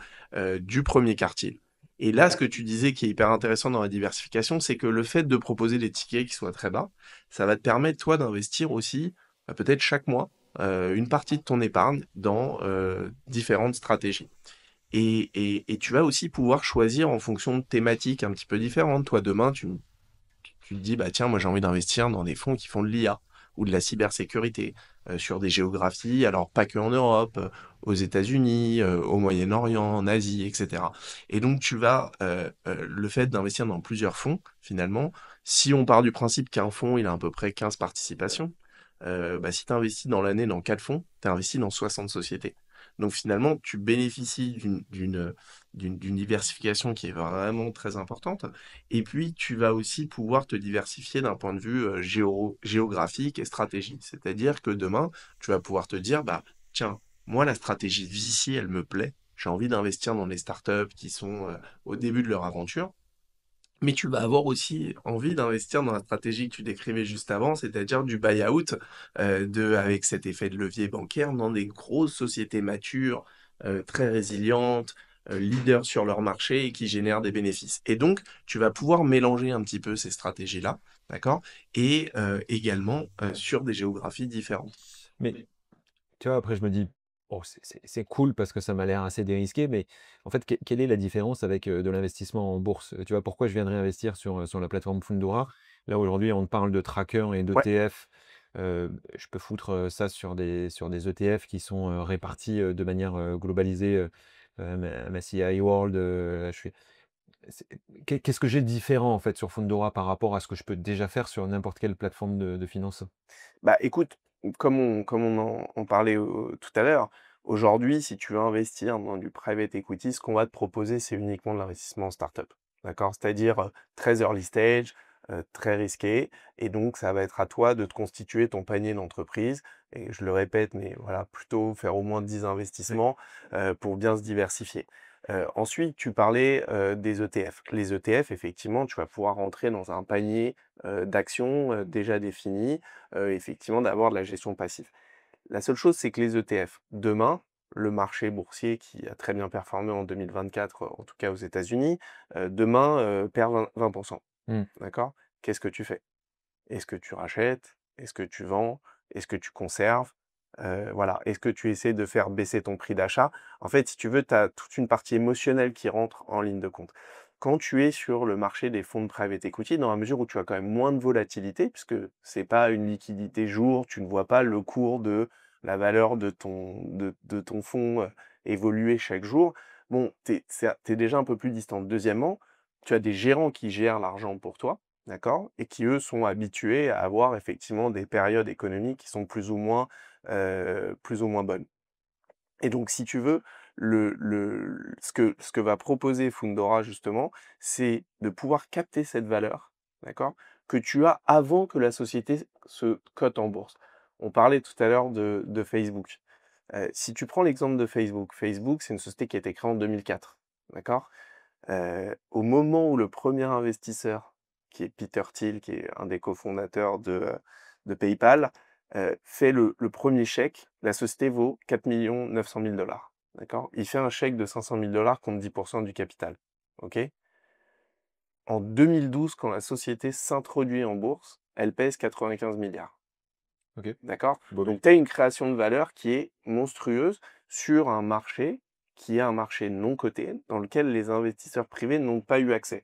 Du premier quartile. Et là, ce que tu disais qui est hyper intéressant dans la diversification, c'est que le fait de proposer des tickets qui soient très bas, ça va te permettre, toi, d'investir aussi, peut-être chaque mois, une partie de ton épargne dans différentes stratégies. Et tu vas aussi pouvoir choisir en fonction de thématiques un petit peu différentes. Toi, demain, tu te dis, bah tiens, moi j'ai envie d'investir dans des fonds qui font de l'IA ou de la cybersécurité sur des géographies, alors pas que en Europe, aux États-Unis, au Moyen-Orient, en Asie, etc. Et donc tu vas, le fait d'investir dans plusieurs fonds, finalement, si on part du principe qu'un fonds, il a à peu près 15 participations, bah, si tu investis dans l'année dans 4 fonds, tu investi dans 60 sociétés. Donc finalement, tu bénéficies d'une diversification qui est vraiment très importante. Et puis, tu vas aussi pouvoir te diversifier d'un point de vue géographique et stratégique. C'est-à-dire que demain, tu vas pouvoir te dire, bah, tiens, moi, la stratégie VC, elle me plaît. J'ai envie d'investir dans les startups qui sont au début de leur aventure. Mais tu vas avoir aussi envie d'investir dans la stratégie que tu décrivais juste avant, c'est-à-dire du buy-out, avec cet effet de levier bancaire dans des grosses sociétés matures, très résilientes, leaders sur leur marché et qui génèrent des bénéfices. Et donc, tu vas pouvoir mélanger un petit peu ces stratégies-là, d'accord? Et également sur des géographies différentes. Mais tu vois, après, je me dis, oh, c'est cool parce que ça m'a l'air assez dérisqué, mais en fait, quelle est la différence avec de l'investissement en bourse? Tu vois, pourquoi je viendrais investir sur la plateforme Fundora? Là, aujourd'hui, on parle de trackers et Ouais. d'ETF. Je peux foutre ça sur des ETF qui sont répartis de manière globalisée. MSCI World, c'est- qu'est-ce que j'ai de différent en fait sur Fundora par rapport à ce que je peux déjà faire sur n'importe quelle plateforme de finance? Bah, écoute, comme on en parlait tout à l'heure, aujourd'hui, si tu veux investir dans du private equity, ce qu'on va te proposer, c'est uniquement de l'investissement en startup. D'accord? C'est-à-dire très early stage, très risqué. Et donc, ça va être à toi de te constituer ton panier d'entreprise. Et je le répète, mais voilà, plutôt faire au moins 10 investissements pour bien se diversifier. Ensuite, tu parlais des ETF. Les ETF, effectivement, tu vas pouvoir rentrer dans un panier d'actions déjà définies effectivement d'avoir de la gestion passive. La seule chose, c'est que les ETF, demain, le marché boursier qui a très bien performé en 2024, en tout cas aux États-Unis, demain perd 20%. Hmm. D'accord? Qu'est-ce que tu fais? Est-ce que tu rachètes? Est-ce que tu vends? Est-ce que tu conserves? Voilà. Est-ce que tu essaies de faire baisser ton prix d'achat? En fait, si tu veux, tu as toute une partie émotionnelle qui rentre en ligne de compte. Quand tu es sur le marché des fonds de private equity, dans la mesure où tu as quand même moins de volatilité, puisque c'est pas une liquidité jour, tu ne vois pas le cours de la valeur de ton fonds évoluer chaque jour, bon, tu es déjà un peu plus distant. Deuxièmement, tu as des gérants qui gèrent l'argent pour toi, d'accord? Et qui, eux, sont habitués à avoir effectivement des périodes économiques qui sont plus ou moins bonnes. Et donc, si tu veux, ce que va proposer Fundora, justement, c'est de pouvoir capter cette valeur, d'accord, que tu as avant que la société se cote en bourse. On parlait tout à l'heure de Facebook. Si tu prends l'exemple de Facebook, Facebook, c'est une société qui a été créée en 2004, d'accord? Au moment où le premier investisseur, qui est Peter Thiel, qui est un des cofondateurs de PayPal, fait le premier chèque, la société vaut 4 900 000 $. D'accord? Il fait un chèque de 500 000 $ contre 10% du capital. OK? En 2012, quand la société s'introduit en bourse, elle pèse 95 milliards. Ok. D'accord? Bon, Donc, tu as une création de valeur qui est monstrueuse sur un marché qui est un marché non coté, dans lequel les investisseurs privés n'ont pas eu accès.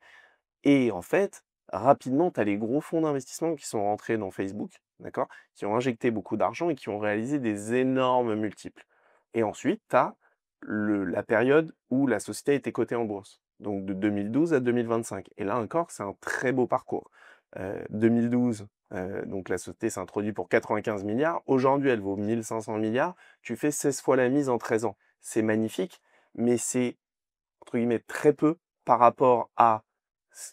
Et en fait, rapidement, tu as les gros fonds d'investissement qui sont rentrés dans Facebook, d'accord? Qui ont injecté beaucoup d'argent et qui ont réalisé des énormes multiples. Et ensuite, tu as la période où la société a été cotée en bourse, donc de 2012 à 2025. Et là encore, c'est un très beau parcours. 2012, donc la société s'est introduite pour 95 milliards. Aujourd'hui, elle vaut 1500 milliards. Tu fais 16 fois la mise en 13 ans. C'est magnifique, mais c'est, entre guillemets, très peu par rapport à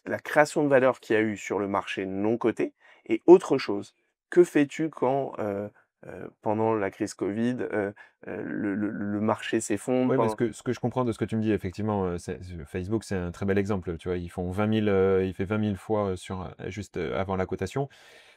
la création de valeur qu'il y a eu sur le marché non coté. Et autre chose, que fais-tu quand, pendant la crise Covid, le marché s'effondre Oui, mais pendant... ce que je comprends de ce que tu me dis, effectivement, Facebook, c'est un très bel exemple. Tu vois, ils font 20 000, il fait 20 000 fois juste avant la cotation.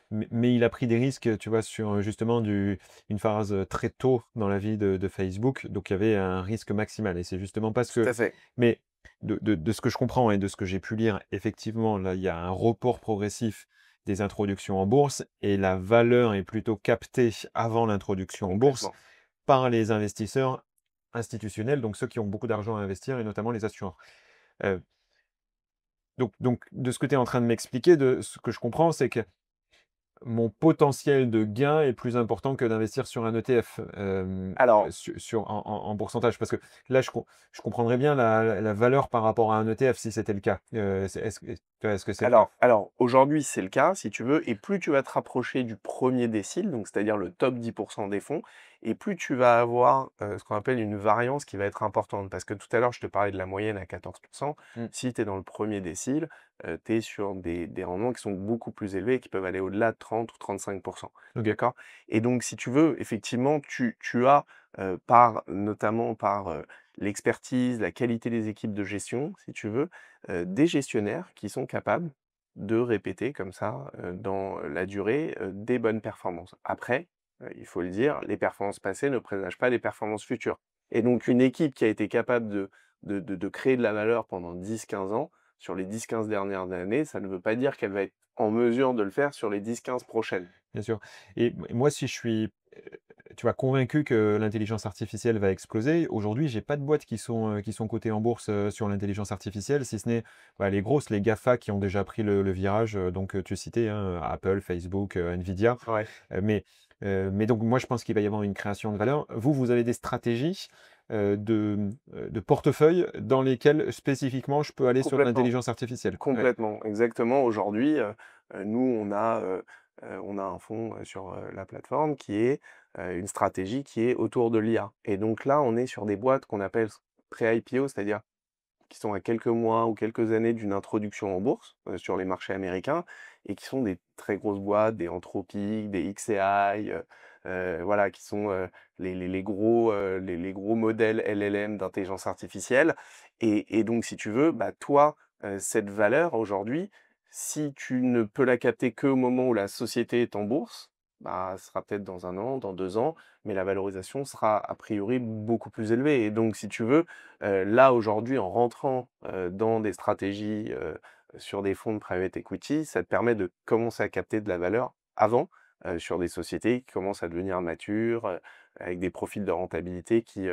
Mais il a pris des risques, tu vois, sur justement une phase très tôt dans la vie de Facebook. Donc, il y avait un risque maximal. Et c'est justement parce Tout que. à fait. Mais de ce que je comprends et de ce que j'ai pu lire, effectivement, là, il y a un report progressif des introductions en bourse et la valeur est plutôt captée avant l'introduction en bourse Complètement. par les investisseurs institutionnels, donc ceux qui ont beaucoup d'argent à investir et notamment les assureurs. Euh, donc, de ce que tu es en train de m'expliquer, de ce que je comprends, c'est que mon potentiel de gain est plus important que d'investir sur un ETF Alors, en pourcentage. Parce que là, je comprendrais bien la valeur par rapport à un ETF si c'était le cas. Est-ce que c'est le cas? alors aujourd'hui, c'est le cas, si tu veux, et plus tu vas te rapprocher du premier décile, donc c'est-à-dire le top 10% des fonds, et plus tu vas avoir ce qu'on appelle une variance qui va être importante. Parce que tout à l'heure, je te parlais de la moyenne à 14%. Mm. Si tu es dans le premier décile, tu es sur des rendements qui sont beaucoup plus élevés, qui peuvent aller au-delà de 30 ou 35%. Ok. D'accord? Et donc, si tu veux, effectivement, tu as, notamment par l'expertise, la qualité des équipes de gestion, si tu veux, des gestionnaires qui sont capables de répéter comme ça, dans la durée, des bonnes performances. Après, il faut le dire, les performances passées ne présagent pas les performances futures. Et donc une équipe qui a été capable de créer de la valeur pendant 10-15 ans, sur les 10-15 dernières années, ça ne veut pas dire qu'elle va être en mesure de le faire sur les 10-15 prochaines. Bien sûr. Et moi, si je suis, tu vois, convaincu que l'intelligence artificielle va exploser, aujourd'hui, j'ai pas de boîtes qui sont cotées en bourse sur l'intelligence artificielle, si ce n'est voilà, les grosses, les GAFA qui ont déjà pris le virage. Donc, tu citais hein, Apple, Facebook, Nvidia. Ouais. Mais donc, moi, je pense qu'il va y avoir une création de valeur. Vous avez des stratégies de portefeuille dans lesquelles spécifiquement je peux aller sur Complètement. l'intelligence artificielle. Ouais. Complètement, exactement. Aujourd'hui, nous, on a un fonds sur la plateforme qui est une stratégie qui est autour de l'IA. Et donc là, on est sur des boîtes qu'on appelle pré-IPO, c'est-à-dire qui sont à quelques mois ou quelques années d'une introduction en bourse sur les marchés américains et qui sont des très grosses boîtes, des Anthropic, des XAI, voilà, qui sont les gros modèles LLM d'intelligence artificielle. Et donc, si tu veux, bah, toi, cette valeur aujourd'hui, si tu ne peux la capter qu'au moment où la société est en bourse, bah, ce sera peut-être dans 1 an, dans 2 ans, mais la valorisation sera a priori beaucoup plus élevée. Et donc, si tu veux, là, aujourd'hui, en rentrant dans des stratégies sur des fonds de private equity, ça te permet de commencer à capter de la valeur avant sur des sociétés qui commencent à devenir matures, avec des profils de rentabilité qui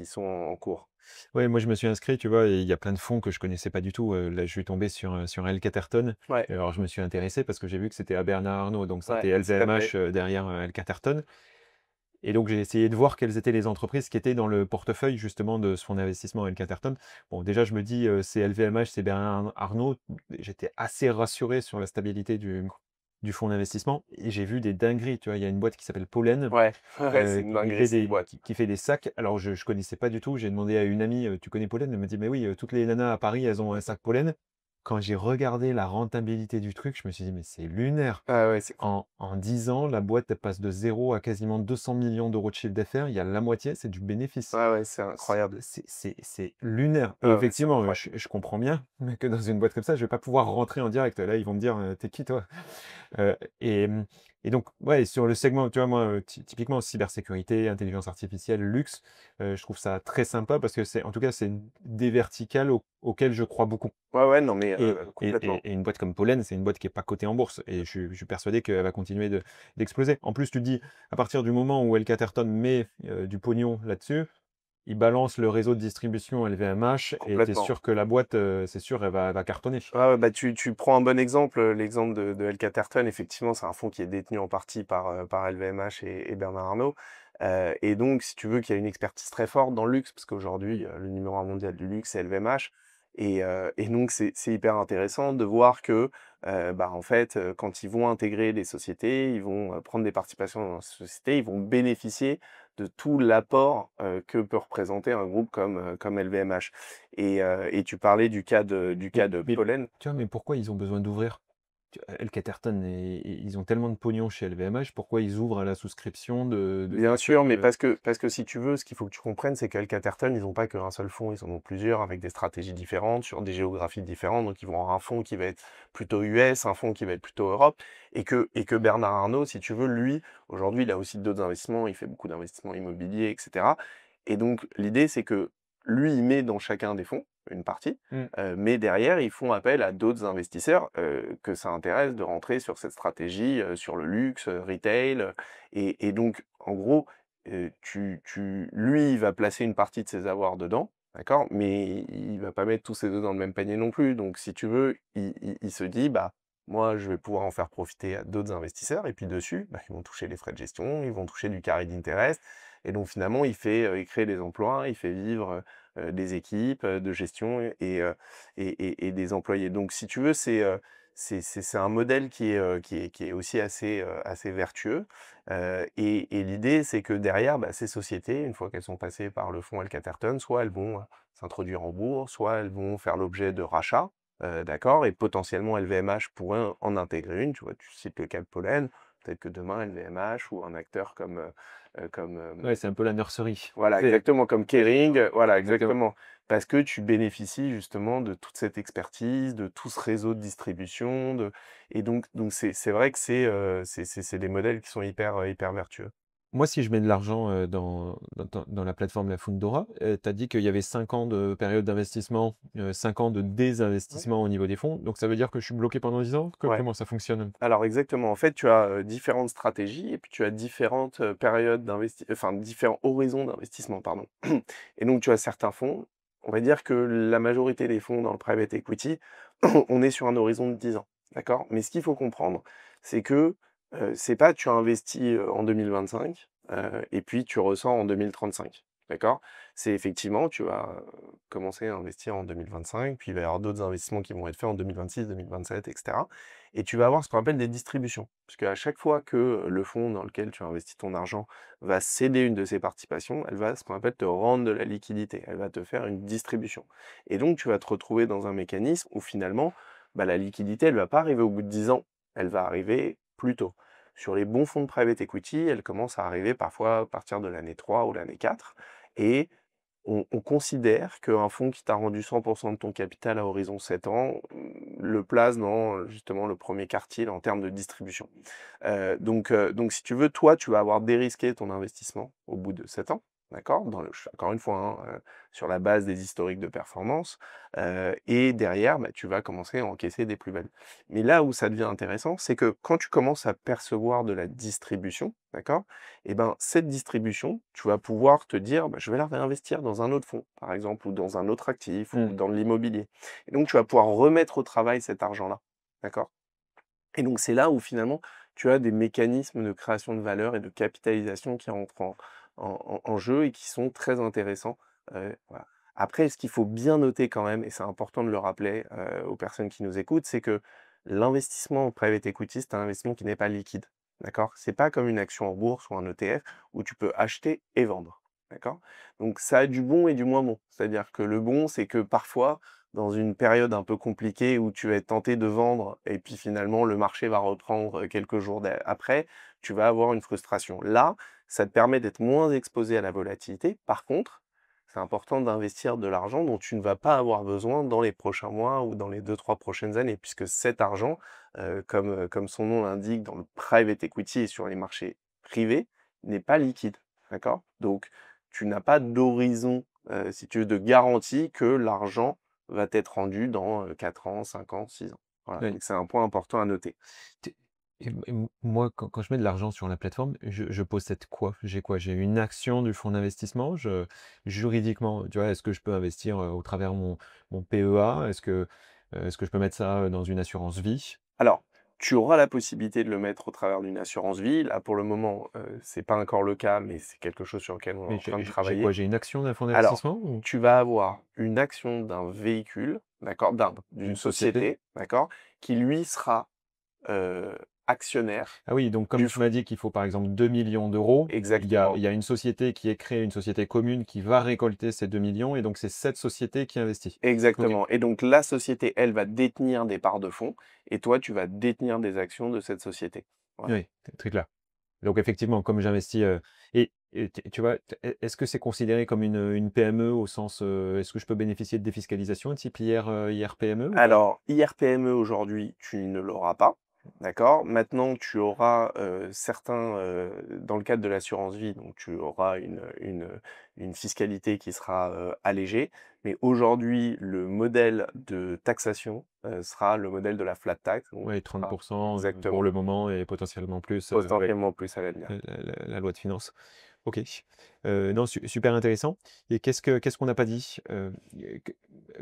sont en cours. Ouais, moi je me suis inscrit, tu vois, et il y a plein de fonds que je connaissais pas du tout. Là, je suis tombé sur L Catterton. Ouais, Et alors, je me suis intéressé parce que j'ai vu que c'était à Bernard Arnault, donc ouais, c'était tout à fait. LVMH derrière L Catterton. Et donc, j'ai essayé de voir quelles étaient les entreprises qui étaient dans le portefeuille justement de ce fonds d'investissement L. Catterton. Bon, déjà, je me dis, c'est LVMH, c'est Bernard Arnault. J'étais assez rassuré sur la stabilité du fonds d'investissement. Et j'ai vu des dingueries. Tu vois, il y a une boîte qui s'appelle Pollen, Ouais, ouais, c'est une qui dinguerie fait cette des, boîte. qui fait des sacs. Alors, je connaissais pas du tout. J'ai demandé à une amie, tu connais Pollen? Elle m'a dit, mais oui, toutes les nanas à Paris, elles ont un sac Pollen. Quand j'ai regardé la rentabilité du truc, je me suis dit, mais c'est lunaire. Ah ouais, c'est cool. En 10 ans, la boîte, elle passe de 0 à quasiment 200 millions d'euros de chiffre d'affaires. Il y a la moitié, c'est du bénéfice. Ouais, ouais, c'est incroyable. C'est lunaire. Et Ouais, ouais, c'est effectivement, incroyable. je comprends bien que dans une boîte comme ça, je vais pas pouvoir rentrer en direct. Là, ils vont me dire, t'es qui toi? Euh, et, et donc, ouais, sur le segment, tu vois, moi, typiquement cybersécurité, intelligence artificielle, luxe, je trouve ça très sympa parce que en tout cas, c'est des verticales auxquelles je crois beaucoup. Ouais, ouais, non, mais complètement. Et une boîte comme Pollen, c'est une boîte qui n'est pas cotée en bourse. Et je suis persuadé qu'elle va continuer d'exploser. En plus, tu dis, à partir du moment où El Catterton met du pognon là-dessus, il balance le réseau de distribution LVMH et tu es Complètement. sûr que la boîte, c'est sûr, elle va cartonner. Ouais, ouais, bah tu prends un bon exemple, l'exemple de L. Catterton, effectivement, c'est un fonds qui est détenu en partie par LVMH et Bernard Arnault. Et donc, si tu veux, qu'il y a une expertise très forte dans le luxe, parce qu'aujourd'hui, le numéro un mondial du luxe, c'est LVMH. Et donc, c'est hyper intéressant de voir que, bah, en fait, quand ils vont intégrer les sociétés, ils vont prendre des participations dans la société, ils vont bénéficier de tout l'apport que peut représenter un groupe comme LVMH. Et tu parlais du cas de Mais Pollen. tu vois, mais pourquoi ils ont besoin d'ouvrir? El Catterton, ils ont tellement de pognon chez LVMH, pourquoi ils ouvrent à la souscription de Bien chaque. sûr, mais parce que si tu veux, ce qu'il faut que tu comprennes, c'est qu'El Catterton, ils n'ont pas qu'un seul fonds, ils en ont plusieurs avec des stratégies différentes, sur des géographies différentes. Donc, ils vont avoir un fonds qui va être plutôt US, un fonds qui va être plutôt Europe. Et que Bernard Arnault, si tu veux, lui, aujourd'hui, il a aussi d'autres investissements, il fait beaucoup d'investissements immobiliers, etc. Et donc, l'idée, c'est que lui, il met dans chacun des fonds une partie, Hmm. mais derrière, ils font appel à d'autres investisseurs que ça intéresse de rentrer sur cette stratégie, sur le luxe, retail. Et donc, en gros, lui, il va placer une partie de ses avoirs dedans, d'accord? Mais il va pas mettre tous ses œufs dans le même panier non plus. Donc, si tu veux, il se dit, bah, moi, je vais pouvoir en faire profiter à d'autres investisseurs. Et puis dessus, bah, ils vont toucher les frais de gestion, ils vont toucher du carré d'intérêt. Et donc, finalement, il crée des emplois, il fait vivre des équipes de gestion et des employés. Donc, si tu veux, c'est un modèle qui est aussi assez vertueux. Et l'idée, c'est que derrière, bah, ces sociétés, une fois qu'elles sont passées par le fonds L. Catterton, soit elles vont s'introduire en bourse, soit elles vont faire l'objet de rachats, d'accord? Et potentiellement, LVMH pourrait en intégrer une. Tu vois, tu cites le cas de Pollen. Peut-être que demain, LVMH ou un acteur comme Ouais, c'est un peu la nurserie. voilà, C'est exactement, comme Kering, voilà, exactement. exactement. Parce que tu bénéficies justement de toute cette expertise, de tout ce réseau de distribution, et donc c'est vrai que c'est des modèles qui sont hyper vertueux. Moi, si je mets de l'argent dans la plateforme La Fundora, tu as dit qu'il y avait 5 ans de période d'investissement, 5 ans de Ouais. désinvestissement au niveau des fonds. Donc, ça veut dire que je suis bloqué pendant 10 ans? Ouais. Comment ça fonctionne? Alors exactement, en fait, tu as, différentes stratégies et puis tu as différentes, périodes enfin différents horizons d'investissement, pardon. Et donc tu as certains fonds, on va dire que la majorité des fonds dans le private equity, on est sur un horizon de 10 ans, d'accord? Mais ce qu'il faut comprendre, c'est que, c'est pas tu as investi, en 2025, et puis tu ressors en 2035, d'accord? C'est effectivement, tu vas, commencer à investir en 2025, puis il va y avoir d'autres investissements qui vont être faits en 2026, 2027 et cetera. Et tu vas avoir ce qu'on appelle des distributions. Puisque à chaque fois que le fonds dans lequel tu as investi ton argent va céder une de ses participations, elle va, ce qu'on appelle, te rendre de la liquidité. Elle va te faire une distribution. Et donc, tu vas te retrouver dans un mécanisme où finalement, bah, la liquidité, elle va pas arriver au bout de 10 ans. Elle va arriver plus tôt. Sur les bons fonds de private equity, elle commence à arriver parfois à partir de l'année 3 ou l'année 4. Et on considère qu'un fonds qui t'a rendu 100 de ton capital à horizon 7 ans, le place dans, justement le premier quartile en termes de distribution. Donc si tu veux, toi, tu vas avoir dérisqué ton investissement au bout de 7 ans, d'accord? Encore une fois, hein, sur la base des historiques de performance, et derrière, bah, tu vas commencer à encaisser des plus-values. Mais là où ça devient intéressant, c'est que quand tu commences à percevoir de la distribution, d'accord? Et ben, cette distribution, tu vas pouvoir te dire, bah, je vais la réinvestir dans un autre fonds, par exemple, ou dans un autre actif, ou Hmm. dans de l'immobilier. Et donc, tu vas pouvoir remettre au travail cet argent-là. D'accord? Et donc c'est là où finalement tu as des mécanismes de création de valeur et de capitalisation qui rentrent en jeu et qui sont très intéressants. Voilà. Après, ce qu'il faut bien noter quand même, et c'est important de le rappeler aux personnes qui nous écoutent, c'est que l'investissement en private equity, c'est un investissement qui n'est pas liquide. D'accord? C'est pas comme une action en bourse ou un ETF où tu peux acheter et vendre. D'accord? Donc ça a du bon et du moins bon. C'est-à-dire que le bon, c'est que parfois, dans une période un peu compliquée où tu vas être tenté de vendre et puis finalement le marché va reprendre quelques jours après, tu vas avoir une frustration. Là, ça te permet d'être moins exposé à la volatilité. Par contre, c'est important d'investir de l'argent dont tu ne vas pas avoir besoin dans les prochains mois ou dans les 2, 3 prochaines années, puisque cet argent, comme son nom l'indique, dans le private equity et sur les marchés privés, n'est pas liquide. D'accord? Donc, tu n'as pas d'horizon, si tu veux, de garantie que l'argent va être rendu dans 4 ans, 5 ans, 6 ans. Voilà, Ouais. donc c'est un point important à noter. Tu moi, quand je mets de l'argent sur la plateforme, je possède quoi? J'ai quoi? J'ai une action du fonds d'investissement? Juridiquement, tu vois, est-ce que je peux investir, au travers mon PEA? Est-ce que je peux mettre ça, dans une assurance vie? Alors, tu auras la possibilité de le mettre au travers d'une assurance vie. Là, pour le moment, c'est pas encore le cas, mais c'est quelque chose sur lequel on est Mais en train de j'ai quoi? travailler. J'ai une action d'un fonds Alors, d'investissement ou tu vas avoir une action d'un véhicule, d'accord, d'une d'une société? société, d'accord, qui lui sera, heu, actionnaire Ah oui, donc comme du tu fonds. m'as dit qu'il faut par exemple 2 millions d'euros, il Exactement. y a une société qui est créée, une société commune qui va récolter ces 2 millions et donc c'est cette société qui investit? OK. Exactement et donc la société, elle, va détenir des parts de fonds et toi, tu vas détenir des actions de cette société. Voilà. Oui, très clair. Donc effectivement, comme j'investis, et tu vois, est-ce que c'est considéré comme une PME au sens, est-ce que je peux bénéficier de défiscalisation type IR-PME ou pas? Alors, IRPME aujourd'hui, tu ne l'auras pas, d'accord? Maintenant, tu auras, certains, dans le cadre de l'assurance vie, donc tu auras une fiscalité qui sera, allégée. Mais aujourd'hui, le modèle de taxation, sera le modèle de la flat tax, donc Oui, qui sera 30 pour exactement, le moment et potentiellement plus, avec potentiellement plus à l'avenir. la loi de finances. OK. Non, super intéressant et qu'est-ce qu'on n'a pas dit?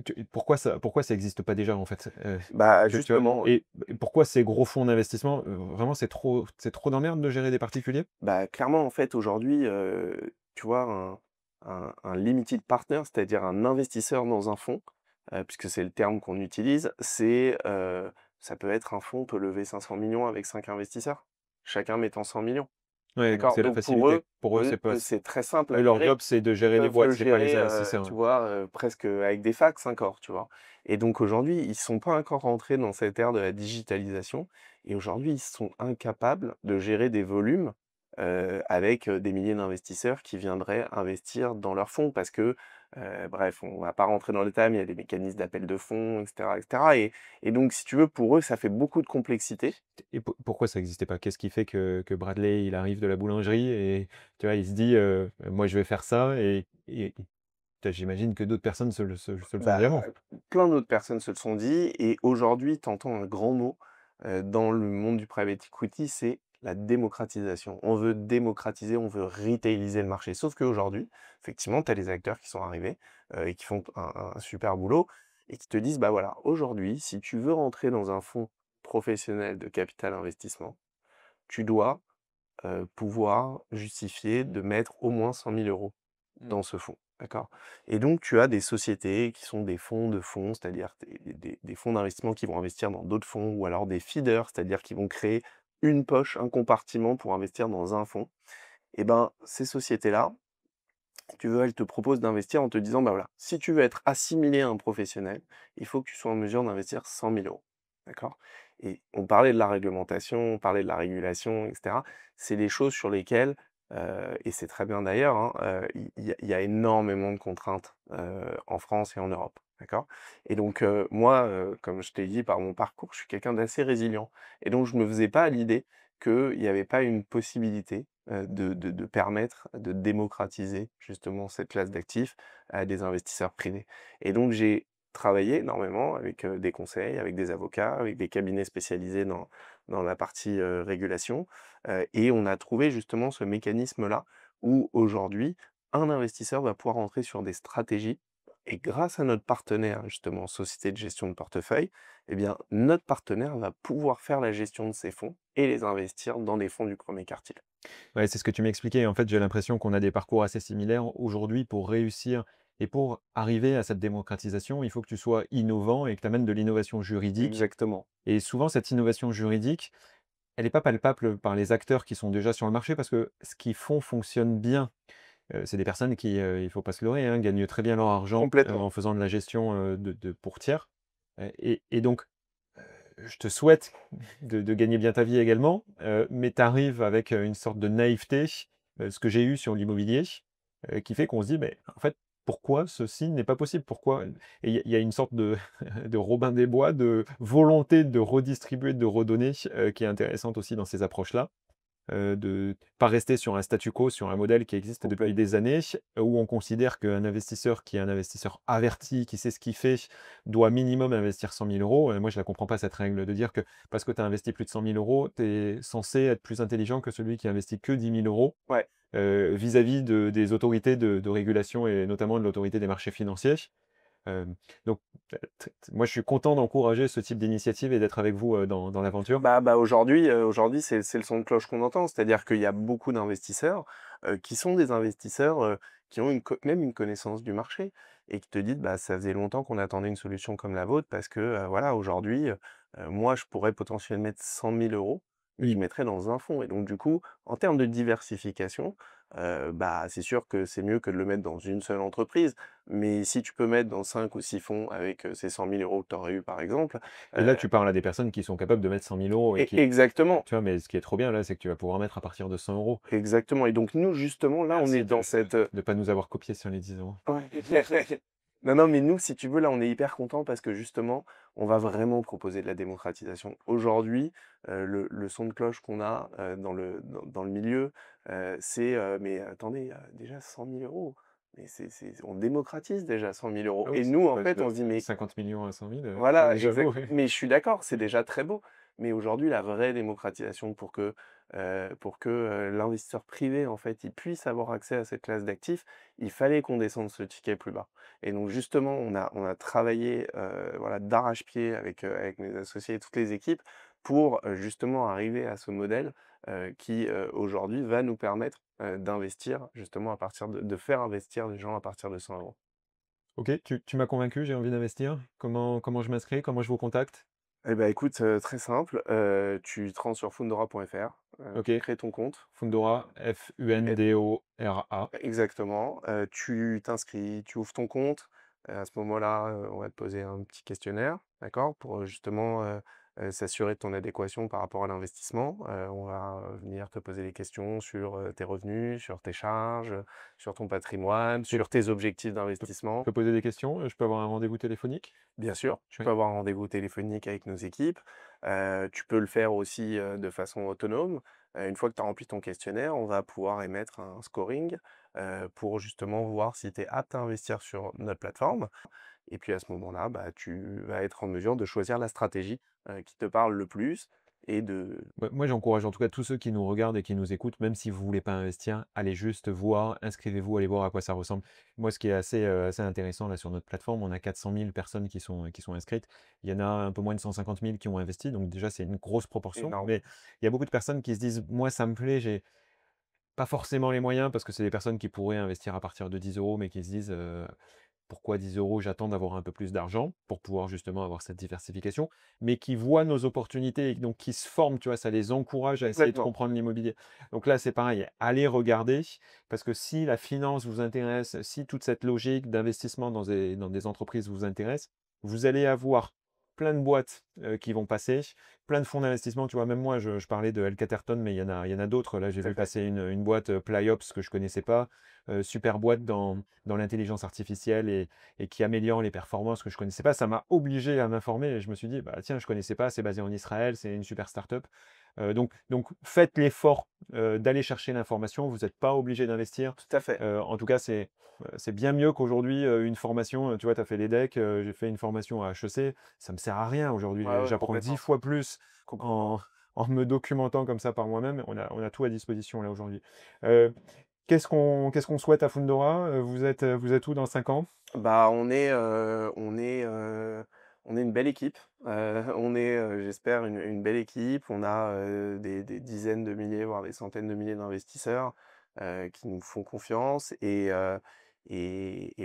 Que pourquoi ça existe pas déjà, en fait? Bah, Tu vois? justement, Et pourquoi ces gros fonds d'investissement, vraiment c'est trop d'emmerde de gérer des particuliers? bah, clairement, en fait, aujourd'hui, tu vois, un limited partner, c'est-à-dire un investisseur dans un fonds, puisque c'est le terme qu'on utilise, ça peut être un fonds peut lever 500 millions avec 5 investisseurs, chacun mettant 100 millions. Ouais, donc D'accord? c'est la Donc pour facilité. eux Pour eux, c'est pas c'est très simple à eux, leur gérer. job, c'est de Ils gérer les peuvent boîtes, le c'est pas les gérer, investisseurs, tu ouais. vois, presque avec des fax encore, tu vois? Et donc aujourd'hui, ils sont pas encore rentrés dans cette ère de la digitalisation et aujourd'hui, ils sont incapables de gérer des volumes, avec, des milliers d'investisseurs qui viendraient investir dans leurs fonds parce que, bref, on va pas rentrer dans le détail, mais il y a des mécanismes d'appel de fonds et cetera et donc si tu veux, pour eux, ça fait beaucoup de complexité. Et pourquoi ça existait pas? Qu'est-ce qui fait que Bradley, il arrive de la boulangerie et tu vois, il se dit, «Moi, je vais faire ça» et j'imagine que d'autres personnes se le sont Bah, dit avant? plein d'autres personnes se le sont dit et aujourd'hui, tu entends un grand mot, dans le monde du private equity, c'est la démocratisation. On veut démocratiser, on veut retailiser le marché. Sauf qu'aujourd'hui, effectivement, tu as les acteurs qui sont arrivés, et qui font un super boulot et qui te disent: «Bah, voilà, aujourd'hui, si tu veux rentrer dans un fonds professionnel de capital investissement, tu dois, pouvoir justifier de mettre au moins 100 000 € Mmh. dans ce fonds, d'accord? Et donc tu as des sociétés qui sont des fonds de fonds, c'est-à-dire des fonds d'investissement qui vont investir dans d'autres fonds ou alors des feeders, c'est-à-dire qui vont créer une poche, un compartiment pour investir dans un fonds. Et ben, ces sociétés-là, si tu veux, elles te proposent d'investir en te disant: «Bah, voilà, si tu veux être assimilé à un professionnel, il faut que tu sois en mesure d'investir 100 000 €». D'accord? Et on parlait de la réglementation, on parlait de la régulation et cetera. C'est des choses sur lesquelles, et c'est très bien d'ailleurs, hein, il y a énormément de contraintes, en France et en Europe. D'accord? Et donc, moi, comme je t'ai dit par mon parcours, je suis quelqu'un d'assez résilient et donc je me faisais pas à l'idée qu'il y avait pas une possibilité, de permettre de démocratiser justement cette classe d'actifs à des investisseurs privés. Et donc j'ai travaillé énormément avec, des conseils, avec des avocats, avec des cabinets spécialisés dans la partie, régulation, et on a trouvé justement ce mécanisme-là où aujourd'hui, un investisseur va pouvoir entrer sur des stratégies Et grâce à notre partenaire, justement, société de gestion de portefeuille, eh bien, notre partenaire va pouvoir faire la gestion de ces fonds et les investir dans des fonds du premier quartile. Ouais, c'est ce que tu m'expliquais. En fait, j'ai l'impression qu'on a des parcours assez similaires. Aujourd'hui, pour réussir et pour arriver à cette démocratisation, il faut que tu sois innovant et que tu amènes de l'innovation juridique. Exactement. Et souvent, cette innovation juridique, elle n'est pas palpable par les acteurs qui sont déjà sur le marché parce que ce qu'ils font fonctionne bien. C'est des personnes qui, il ne faut pas se leurrer, hein, gagnent très bien leur argent Complètement. en faisant de la gestion pour tiers. Et donc, je te souhaite de gagner bien ta vie également, mais tu arrives avec une sorte de naïveté, ce que j'ai eu sur l'immobilier, qui fait qu'on se dit, mais en fait, pourquoi ceci n'est pas possible? Pourquoi? Et il y a une sorte de, de Robin des Bois, de volonté de redistribuer, de redonner, qui est intéressante aussi dans ces approches-là. De pas rester sur un statu quo, sur un modèle qui existe depuis Complètement. des années, où on considère qu'un investisseur qui est un investisseur averti, qui sait ce qu'il fait, doit minimum investir 100 000 euros. Moi, je la comprends pas cette règle de dire que parce que tu as investi plus de 100 000 euros, tu es censé être plus intelligent que celui qui investit que 10 000 euros Ouais. vis-à-vis des autorités de régulation et notamment de l'autorité des marchés financiers. Donc, moi, je suis content d'encourager ce type d'initiative et d'être avec vous dans l'aventure. Aujourd'hui, c'est le son de cloche qu'on entend. C'est-à-dire qu'il y a beaucoup d'investisseurs, qui sont des investisseurs, qui ont même une connaissance du marché et qui te disent: «Bah, ça faisait longtemps qu'on attendait une solution comme la vôtre parce que, voilà, aujourd'hui, moi, je pourrais potentiellement mettre 100 000 euros et je Oui. mettrais dans un fonds» et donc du coup, en termes de diversification, bah, c'est sûr que c'est mieux que de le mettre dans une seule entreprise. Mais si tu peux mettre dans 5 ou 6 fonds avec, ces 100 000 euros que tu aurais eu, par exemple, Et là, tu parles à des personnes qui sont capables de mettre 100 000 euros et qui, exactement. tu vois, mais ce qui est trop bien là, c'est que tu vas pouvoir mettre à partir de 100 euros. Exactement et donc nous justement là on Merci est dans cette, de pas nous avoir copié sur les 10 euros. ouais. Non, non, mais nous si tu veux là on est hyper contents parce que justement on va vraiment proposer de la démocratisation. Aujourd'hui, le son de cloche qu'on a, dans le milieu, c'est, «Mais attendez, déjà 100 000 euros, mais on démocratise déjà 100 000 euros» Ah oui, et ça nous en passe fait de on se dit: «Mais». 50 millions à 100 000, Voilà, j'avoue, exact. oui. Mais je suis d'accord, c'est déjà très beau. Mais aujourd'hui, la vraie démocratisation pour que l'investisseur privé, en fait, il puisse avoir accès à cette classe d'actifs, il fallait qu'on descende ce ticket plus bas. Et donc justement, on a travaillé, voilà, d'arrache-pied avec mes associés et toutes les équipes pour, justement arriver à ce modèle, qui, aujourd'hui va nous permettre, d'investir justement à partir de faire investir les gens à partir de 100 euros. Ok, tu m'as convaincu, j'ai envie d'investir. Comment je m'inscris? Comment je vous contacte? Eh ben écoute, très simple, tu te rends sur fundora.fr, Ok, tu crées ton compte Fundora, et Fundora. exactement, tu t'inscris, tu ouvres ton compte, à ce moment-là, on va te poser un petit questionnaire, d'accord? Pour, justement, s'assurer de ton adéquation par rapport à l'investissement. On va, venir te poser des questions sur, tes revenus, sur tes charges, sur ton patrimoine, Et sur tes objectifs je d'investissement. peux poser des questions? Je peux avoir un rendez-vous téléphonique? Bien sûr, tu Oui. peux avoir un rendez-vous téléphonique avec nos équipes. Tu peux le faire aussi, de façon autonome. Une fois que tu as rempli ton questionnaire, on va pouvoir émettre un scoring, pour justement voir si tu es apte à investir sur notre plateforme et puis à ce moment-là, bah, tu vas être en mesure de choisir la stratégie, qui te parle le plus et de Moi, j'encourage en tout cas tous ceux qui nous regardent et qui nous écoutent, même si vous voulez pas investir, allez juste voir, inscrivez-vous, allez voir à quoi ça ressemble. Moi, ce qui est assez intéressant là sur notre plateforme, on a 400 000 personnes qui sont inscrites. Il y en a un peu moins de 150 000 qui ont investi, donc déjà c'est une grosse proportion. énorme. Mais il y a beaucoup de personnes qui se disent, moi ça me plaît, j'ai pas forcément les moyens parce que c'est des personnes qui pourraient investir à partir de 10 euros, mais qui se disent pourquoi 10 euros? J'attends d'avoir un peu plus d'argent pour pouvoir justement avoir cette diversification, mais qui voient nos opportunités et donc qui se forment, tu vois, ça les encourage à essayer de Complètement. comprendre l'immobilier. Donc là, c'est pareil, allez regarder, parce que si la finance vous intéresse, si toute cette logique d'investissement dans des entreprises vous intéresse, vous allez avoir plein de boîtes qui vont passer, plein de fonds d'investissement. Tu vois, même moi, je parlais de El Caterton, mais il y en a d'autres. Là, j'ai Tout à vu fait. passer une boîte Plyops que je connaissais pas, super boîte dans l'intelligence artificielle et qui améliore les performances que je connaissais pas. Ça m'a obligé à m'informer et je me suis dit, bah tiens, je connaissais pas, c'est basé en Israël, c'est une super startup. Donc faites l'effort d'aller chercher l'information, vous n'êtes pas obligé d'investir. Tout à fait. En tout cas, c'est bien mieux qu'aujourd'hui une formation. Tu vois, tu as fait les decks, j'ai fait une formation à HEC, ça me sert à rien Ouais, aujourd'hui. ouais, J'apprends 10 complètement, fois plus complètement. en, en me documentant comme ça par moi-même. On a tout à disposition là aujourd'hui. Euh, Qu'est-ce qu'on souhaite à Fundora? Vous êtes où dans 5 ans? Bah, on est une belle équipe. On est, j'espère une belle équipe. On a, des dizaines de milliers, voire des centaines de milliers d'investisseurs, qui nous font confiance et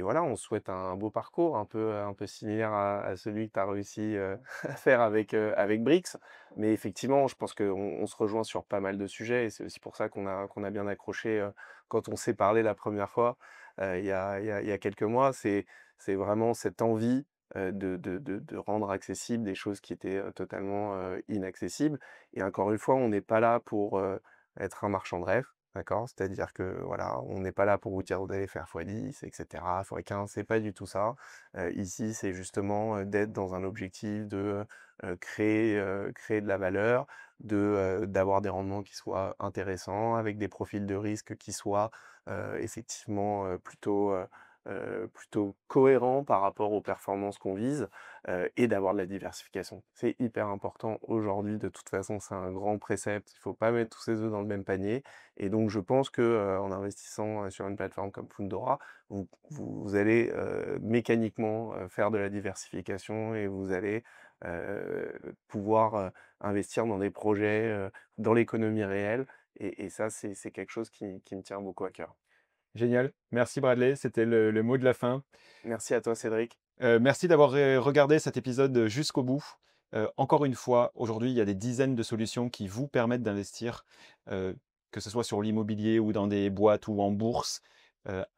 voilà, on souhaite un beau parcours un peu similaire à celui que tu as réussi, à faire avec Brix. Mais effectivement, je pense qu'on se rejoint sur pas mal de sujets et c'est aussi pour ça qu'on a bien accroché, quand on s'est parlé la première fois, il y a quelques mois. C'est vraiment cette envie, de rendre accessibles des choses qui étaient, totalement, inaccessibles et encore une fois, on n'est pas là pour, être un marchand de rêve, d'accord? C'est-à-dire que, voilà, on n'est pas là pour vous dire: «Vous allez faire x10 et cetera, x15», c'est pas du tout ça. Ici, c'est justement, d'être dans un objectif de, créer de la valeur, d'avoir des rendements qui soient intéressants, avec des profils de risque qui soient, effectivement, plutôt cohérent par rapport aux performances qu'on vise, et d'avoir de la diversification. C'est hyper important aujourd'hui, de toute façon, c'est un grand précepte. Il faut pas mettre tous ses œufs dans le même panier et donc je pense que, en investissant, sur une plateforme comme Fundora, vous allez, mécaniquement, faire de la diversification et vous allez, pouvoir, investir dans des projets, dans l'économie réelle et ça, c'est quelque chose qui me tient beaucoup à cœur. Génial. Merci Bradley, c'était le mot de la fin. Merci à toi, Cédric. Merci d'avoir regardé cet épisode jusqu'au bout. Encore une fois, aujourd'hui, il y a des dizaines de solutions qui vous permettent d'investir, euh, que ce soit sur l'immobilier ou dans des boîtes ou en bourse.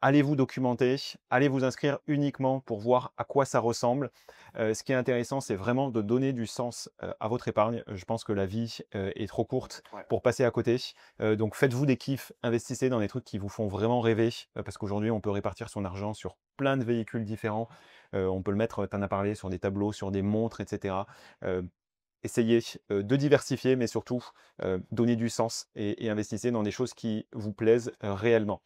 Allez vous documenter, allez vous inscrire uniquement pour voir à quoi ça ressemble. Ce qui est intéressant, c'est vraiment de donner du sens à votre épargne. Je pense que la vie est trop courte Ouais. pour passer à côté. Donc faites-vous des kiffs, investissez dans des trucs qui vous font vraiment rêver, parce qu'aujourd'hui, on peut répartir son argent sur plein de véhicules différents. On peut le mettre, tu en as parlé, sur des tableaux, sur des montres, etc. Essayez de diversifier, mais surtout donnez du sens et investissez dans des choses qui vous plaisent réellement.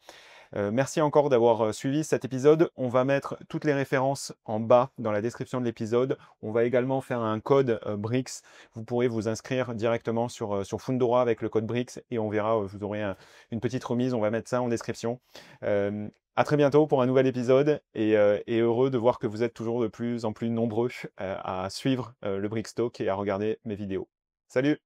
Merci encore d'avoir suivi cet épisode. On va mettre toutes les références en bas dans la description de l'épisode. On va également faire un code BRICS. Vous pourrez vous inscrire directement sur Fundora avec le code BRICS et on verra, vous aurez une petite remise. On va mettre ça en description. À très bientôt pour un nouvel épisode et heureux de voir que vous êtes toujours de plus en plus nombreux à suivre le BRICS Talk et à regarder mes vidéos. Salut!